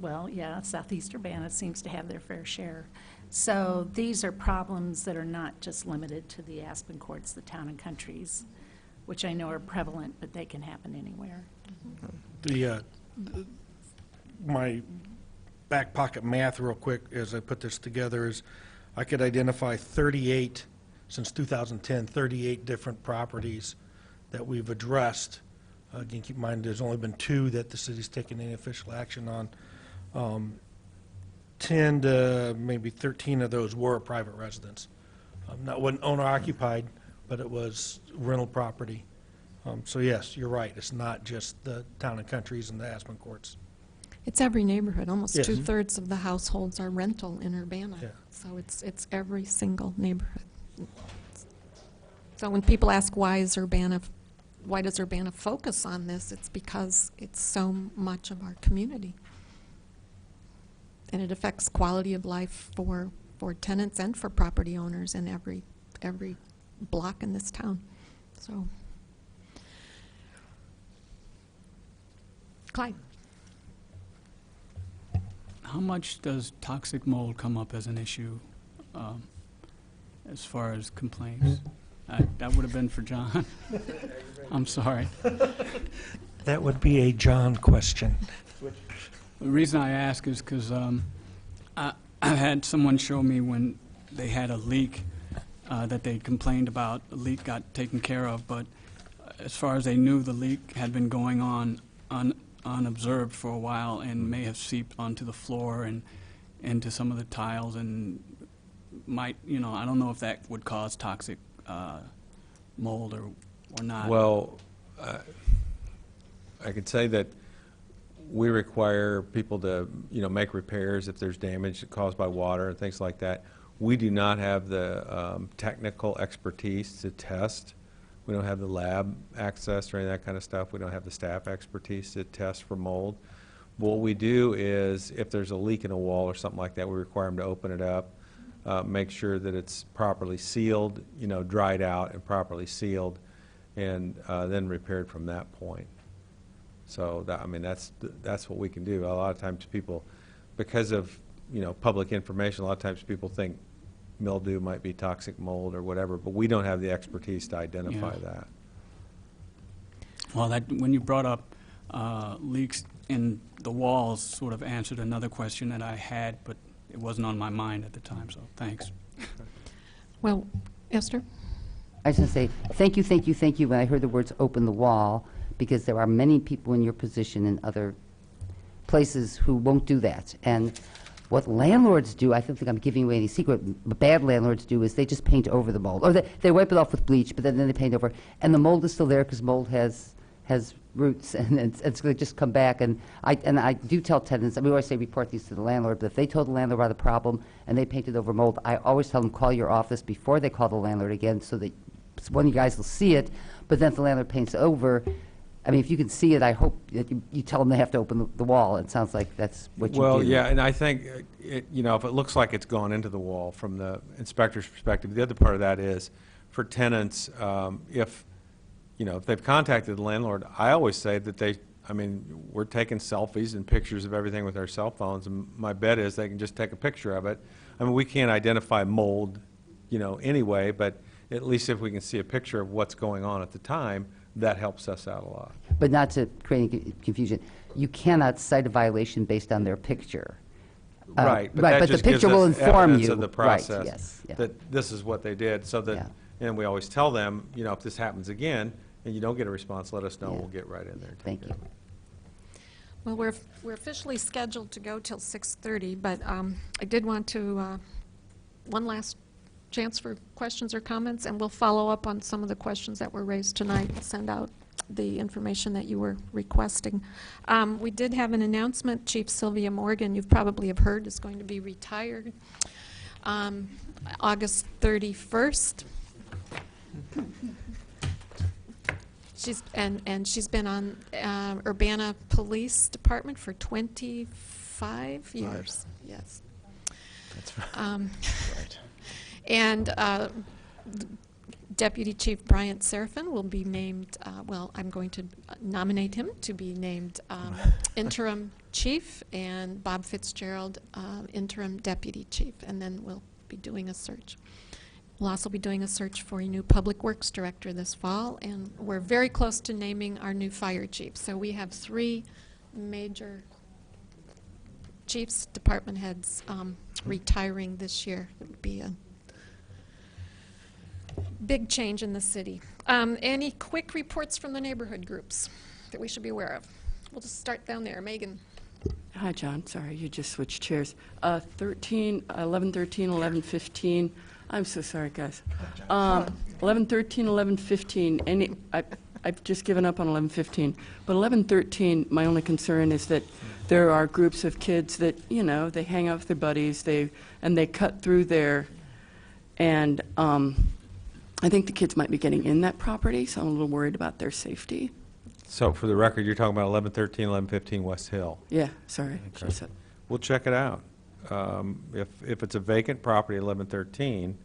well, yeah, Southeast Urbana seems to have their fair share. So these are problems that are not just limited to the Aspen courts, the town and countries, which I know are prevalent, but they can happen anywhere. My back pocket math real quick as I put this together is I could identify 38, since 2010, 38 different properties that we've addressed. Again, keep in mind, there's only been 2 that the city's taken any official action on. 10 to maybe 13 of those were private residents. Not wasn't owner occupied, but it was rental property. So yes, you're right. It's not just the town and countries and the Aspen courts. It's every neighborhood. Almost Yes. 2/3 of the households are rental in Urbana. Yeah. So it's every single neighborhood. So when people ask why does Urbana focus on this, it's because it's so much of our community. And it affects quality of life for tenants and for property owners in every block in this town. So, Clyde. How much does toxic mold come up as an issue as far as complaints? That would have been for John. I'm sorry. That would be a John question. The reason I ask is because I had someone show me when they had a leak that they complained about. The leak got taken care of, but as far as they knew, the leak had been going on unobserved for a while and may have seeped onto the floor and into some of the tiles and might, I don't know if that would cause toxic mold or not. Well, I could say that we require people to, make repairs if there's damage caused by water and things like that. We do not have the technical expertise to test. We don't have the lab access or any of that kind of stuff. We don't have the staff expertise to test for mold. What we do is, if there's a leak in a wall or something like that, we require them to open it up, make sure that it's properly sealed, dried out and properly sealed, and then repaired from that point. So that's what we can do. A lot of times people, because of public information, a lot of times people think mildew might be toxic mold or whatever, but we don't have the expertise to identify that. Well, when you brought up leaks in the walls sort of answered another question that I had, but it wasn't on my mind at the time, so thanks. Well, Esther? I was going to say, thank you, thank you, thank you, when I heard the words "open the wall," because there are many people in your position in other places who won't do that. And what landlords do, I don't think I'm giving away any secret, but bad landlords do is they just paint over the mold. Or they wipe it off with bleach, but then they paint over. And the mold is still there because mold has roots, and it's going to just come back. And I do tell tenants, we always say report these to the landlord, but if they told the landlord about the problem and they painted over mold, I always tell them call your office before they call the landlord again so that one of you guys will see it, but then if the landlord paints over, I mean, if you can see it, I hope that you tell them they have to open the wall. It sounds like that's what you do. Well, yeah, and I think, if it looks like it's gone into the wall from the inspector's perspective, the other part of that is, for tenants, if they've contacted the landlord, I always say that we're taking selfies and pictures of everything with our cell phones, and my bet is they can just take a picture of it. I mean, we can't identify mold, anyway, but at least if we can see a picture of what's going on at the time, that helps us out a lot. But not to create any confusion, you cannot cite a violation based on their picture. Right, but right, that but just the gives picture will us inform evidence you. of the Right, process, yes, yeah. that this is what they did, so that, Yeah. and we always tell them, if this happens again and you don't get a response, let us know, Yeah. we'll get right in there. and take Thank care you. of it. Well, we're officially scheduled to go till 6:30, but I did want to, one last chance for questions or comments, and we'll follow up on some of the questions that were raised tonight and send out the information that you were requesting. We did have an announcement. Chief Sylvia Morgan, you probably have heard, is going to be retired August 31st. She's been on Urbana Police Department for 25 years. Yes. That's right. Right. And Deputy Chief Bryant Serafin will be named, I'm going to nominate him to be named interim chief, and Bob Fitzgerald interim deputy chief, and then we'll be doing a search. We'll also be doing a search for a new public works director this fall, and we're very close to naming our new fire chief. So we have 3 major chiefs, department heads retiring this year. It would be a big change in the city. Any quick reports from the neighborhood groups that we should be aware of? We'll just start down there. Megan. Hi, John. Sorry, you just switched chairs. 11:13, 11:15. I'm so sorry, guys. 11:13, 11:15. I've just given up on 11:15. But 11:13, my only concern is that there are groups of kids that, they hang out with their buddies, they cut through there, and I think the kids might be getting in that property, so I'm a little worried about their safety. So for the record, you're talking about 1113, 1115 West Hill. Yeah, sorry. Okay. She said. We'll check it out. If it's a vacant property, 1113,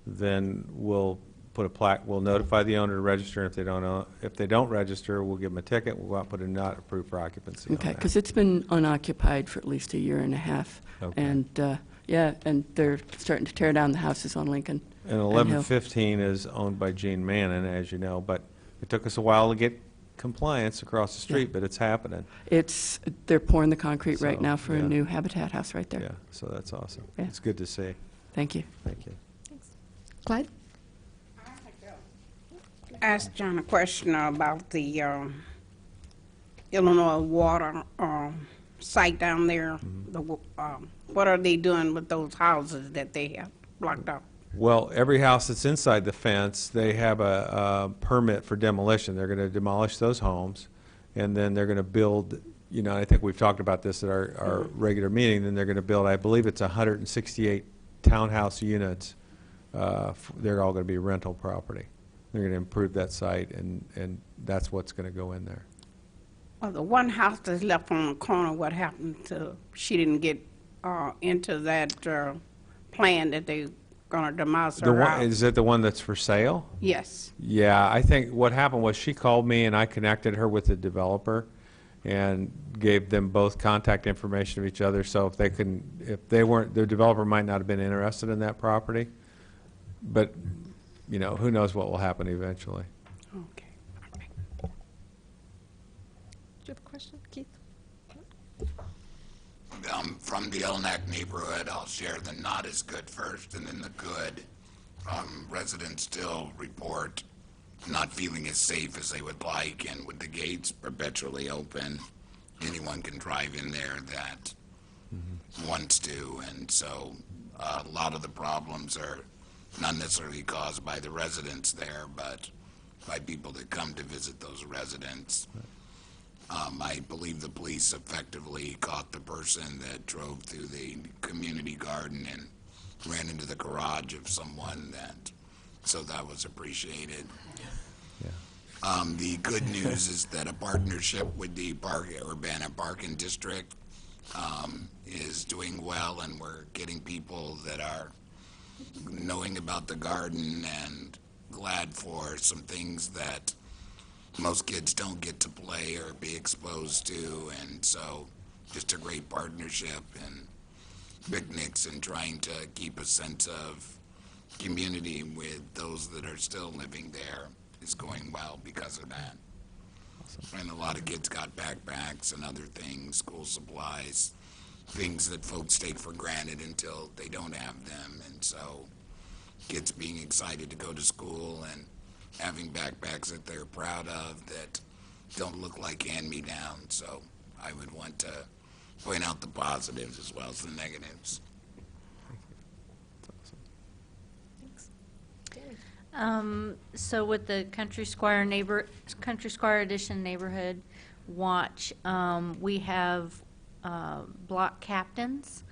then we'll put a plaque, we'll notify the owner to register, and if they don't register, we'll give them a ticket, we'll go out and put a not approved for occupancy on Okay, that. because it's been unoccupied for at least a year and a half. Okay. And, and they're starting to tear down the houses on Lincoln. And Hill. 1115 is owned by Gene Mannon, as you know, but it took us a while to get compliance across the street, but it's happening. They're pouring the concrete right So, now for yeah. a new Habitat house right there. Yeah, so that's awesome. Yeah. It's good to see. Thank you. Thank you. Clyde? Ask John a question about the Illinois water site down there. What are they doing with those houses that they have blocked up? Well, every house that's inside the fence, they have a permit for demolition. They're going to demolish those homes, and then they're going to build, I think we've talked about this at our regular meeting, then they're going to build, I believe it's 168 townhouse units. They're all going to be rental property. They're going to improve that site, and that's what's going to go in there. Well, the one house that's left on the corner, what happened to, she didn't get into that plan that they gonna demolish her house? Is it the one that's for sale? Yes. Yeah, I think what happened was she called me and I connected her with the developer and gave them both contact information of each other, so if they weren't, the developer might not have been interested in that property, but, who knows what will happen eventually. Okay. Do you have a question, Keith? From the Elnack neighborhood, I'll share the not as good first and then the good. Residents still report not feeling as safe as they would like, and with the gates perpetually open, anyone can drive in there that wants to, and so a lot of the problems are not necessarily caused by the residents there, but by people that come to visit those residents. I believe the police effectively caught the person that drove through the community garden and ran into the garage of someone so that was appreciated. The good news is that a partnership with the Urbana Parking District is doing well, and we're getting people that are knowing about the garden and glad for some things that most kids don't get to play or be exposed to, and so just a great partnership and picnics and trying to keep a sense of community with those that are still living there is going well because of that. And a lot of kids got backpacks and other things, school supplies, things that folks take for granted until they don't have them, and so kids being excited to go to school and having backpacks that they're proud of that don't look like hand-me-downs. So I would want to point out the positives as well as the negatives. So with the Country Squire Edition Neighborhood Watch, we have block captains,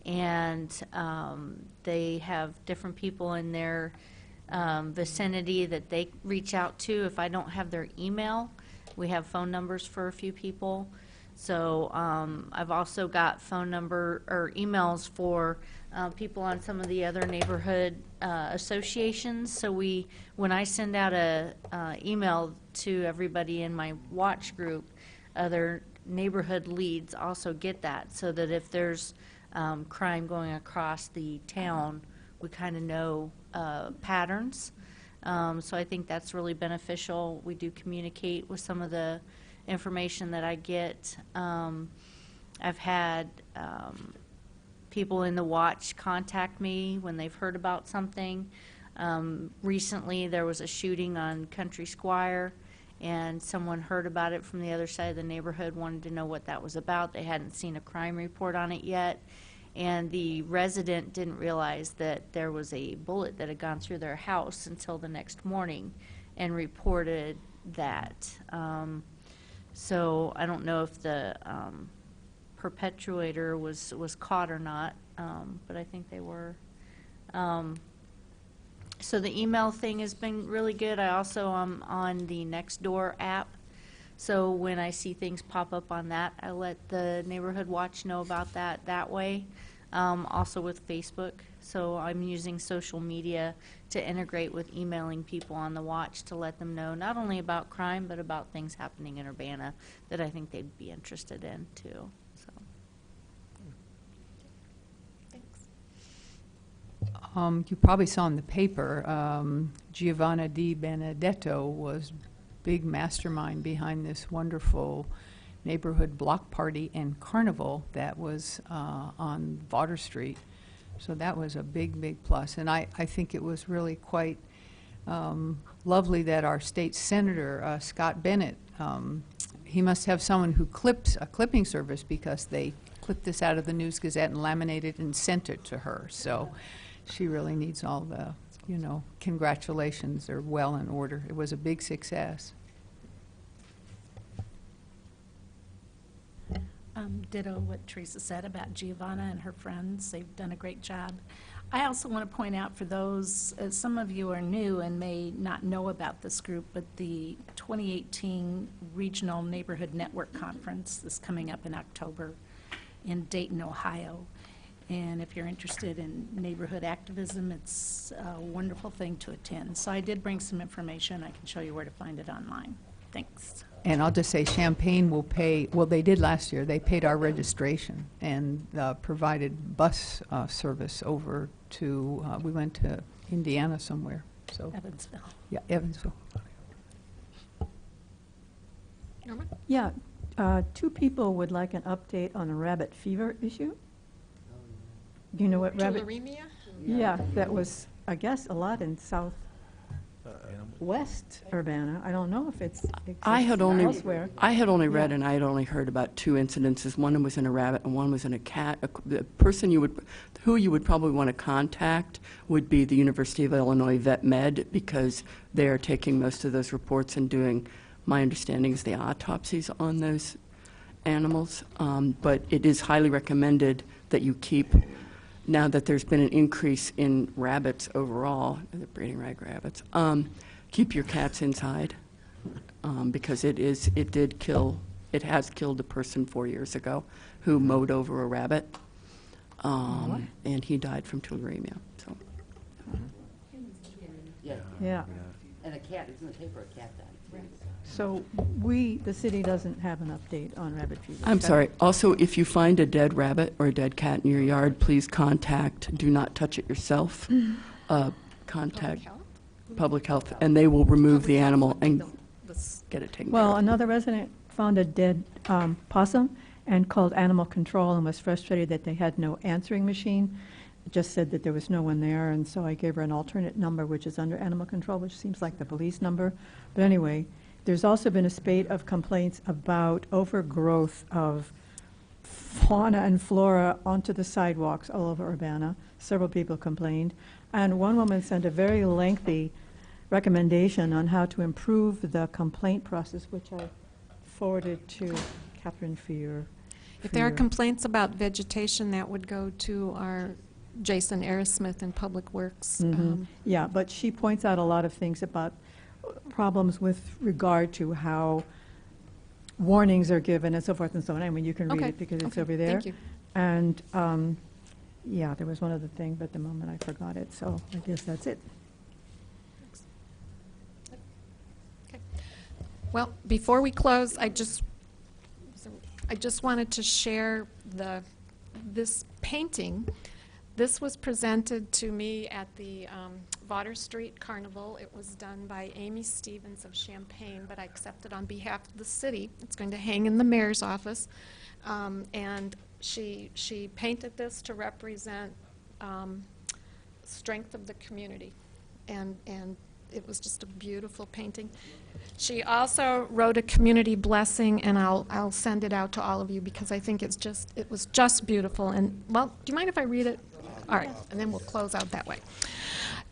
and they have different people in their vicinity that they reach out to. If I don't have their email, we have phone numbers for a few people. So I've also got phone number or emails for people on some of the other neighborhood associations. So when I send out a email to everybody in my watch group, other neighborhood leads also get that, so that if there's crime going across the town, we kind of know patterns. So I think that's really beneficial. We do communicate with some of the information that I get. I've had people in the watch contact me when they've heard about something. Recently, there was a shooting on Country Squire, and someone heard about it from the other side of the neighborhood, wanted to know what that was about. They hadn't seen a crime report on it yet, and the resident didn't realize that there was a bullet that had gone through their house until the next morning and reported that. So I don't know if the perpetuator was caught or not, but I think they were. So the email thing has been really good. I also am on the Nextdoor app. So when I see things pop up on that, I let the Neighborhood Watch know about that way. Also with Facebook. So I'm using social media to integrate with emailing people on the watch to let them know not only about crime, but about things happening in Urbana that I think they'd be interested in too. So. You probably saw in the paper, Giovanna Di Benedetto was big mastermind behind this wonderful neighborhood block party and carnival that was on Water Street. So that was a big, big plus. And I think it was really quite lovely that our state senator, Scott Bennett, he must have someone who clips a clipping service, because they clipped this out of the News Gazette and laminated and sent it to her. So she really needs all the, congratulations. They're well in order. It was a big success. Ditto what Teresa said about Giovanna and her friends. They've done a great job. I also want to point out for those, some of you are new and may not know about this group, but the 2018 Regional Neighborhood Network Conference is coming up in October in Dayton, Ohio. And if you're interested in neighborhood activism, it's a wonderful thing to attend. So I did bring some information. I can show you where to find it online. Thanks. And I'll just say Champaign will pay, well, they did last year. They paid our registration and provided bus service over to, we went to Indiana somewhere. So Evansville. Yeah, Evansville. Yeah, two people would like an update on the rabbit fever issue. Do you know what rabbit? Tularemia? Yeah, that was, I guess, a lot in southwest Urbana. I don't know if it's I had only elsewhere. read and I had only heard about 2 incidences. One was in a rabbit and one was in a cat. The person who you would probably want to contact would be the University of Illinois Vet Med, because they are taking most of those reports and doing, my understanding is, the autopsies on those animals. But it is highly recommended that you keep, now that there's been an increase in rabbits overall, the breeding rag rabbits, keep your cats inside, because it has killed a person 4 years ago who mowed over a rabbit, and he died from tularemia. So, Yeah. And a cat, it's in the paper, a cat died. So the city doesn't have an update on rabbit fever. I'm sorry. Also, if you find a dead rabbit or a dead cat in your yard, please contact, do not touch it yourself. Contact Public Health, and they will remove the animal and get it taken care Well, of. another resident found a dead possum and called animal control and was frustrated that they had no answering machine. Just said that there was no one there, and so I gave her an alternate number, which is under animal control, which seems like the police number. But anyway, there's also been a spate of complaints about overgrowth of fauna and flora onto the sidewalks all over Urbana. Several people complained. And one woman sent a very lengthy recommendation on how to improve the complaint process, which I forwarded to Catherine for your. If there are complaints about vegetation, that would go to our Jason Aerosmith in Public Works. Yeah, but she points out a lot of things about problems with regard to how warnings are given and so forth and so on. I mean, you can read Okay, it because it's okay, over there. thank you. And, yeah, there was one other thing, but the moment I forgot it, so I guess that's it. Well, before we close, I just wanted to share this painting. This was presented to me at the Vaughan Street Carnival. It was done by Amy Stevens of Champaign, but I accepted on behalf of the city. It's going to hang in the mayor's office. And she painted this to represent strength of the community. And it was just a beautiful painting. She also wrote a community blessing, and I'll send it out to all of you because I think it was just beautiful. And, well, do you mind if I read it? All right, and then we'll close out that way.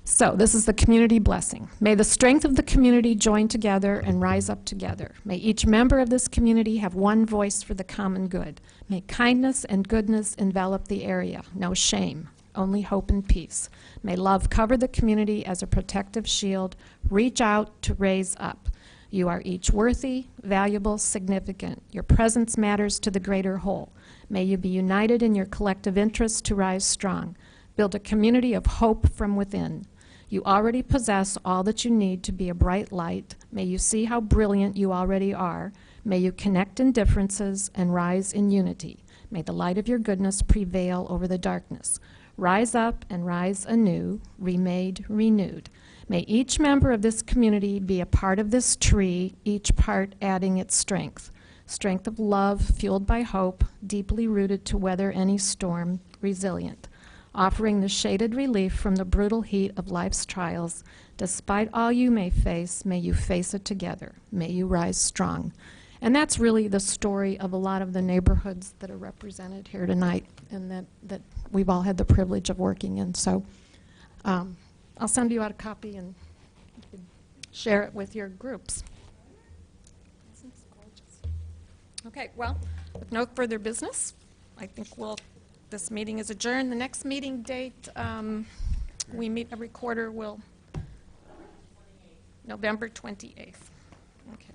So this is the community blessing. May the strength of the community join together and rise up together. May each member of this community have one voice for the common good. May kindness and goodness envelop the area. No shame, only hope and peace. May love cover the community as a protective shield. Reach out to raise up. You are each worthy, valuable, significant. Your presence matters to the greater whole. May you be united in your collective interests to rise strong. Build a community of hope from within. You already possess all that you need to be a bright light. May you see how brilliant you already are. May you connect in differences and rise in unity. May the light of your goodness prevail over the darkness. Rise up and rise anew, remade, renewed. May each member of this community be a part of this tree, each part adding its strength. Strength of love, fueled by hope, deeply rooted to weather any storm, resilient. Offering the shaded relief from the brutal heat of life's trials. Despite all you may face, may you face it together. May you rise strong. And that's really the story of a lot of the neighborhoods that are represented here tonight and that we've all had the privilege of working in. So I'll send you out a copy and you can share it with your groups. Isn't this gorgeous? Okay, well, with no further business, I think this meeting is adjourned. The next meeting date, we meet every quarter, will November 28th. Okay.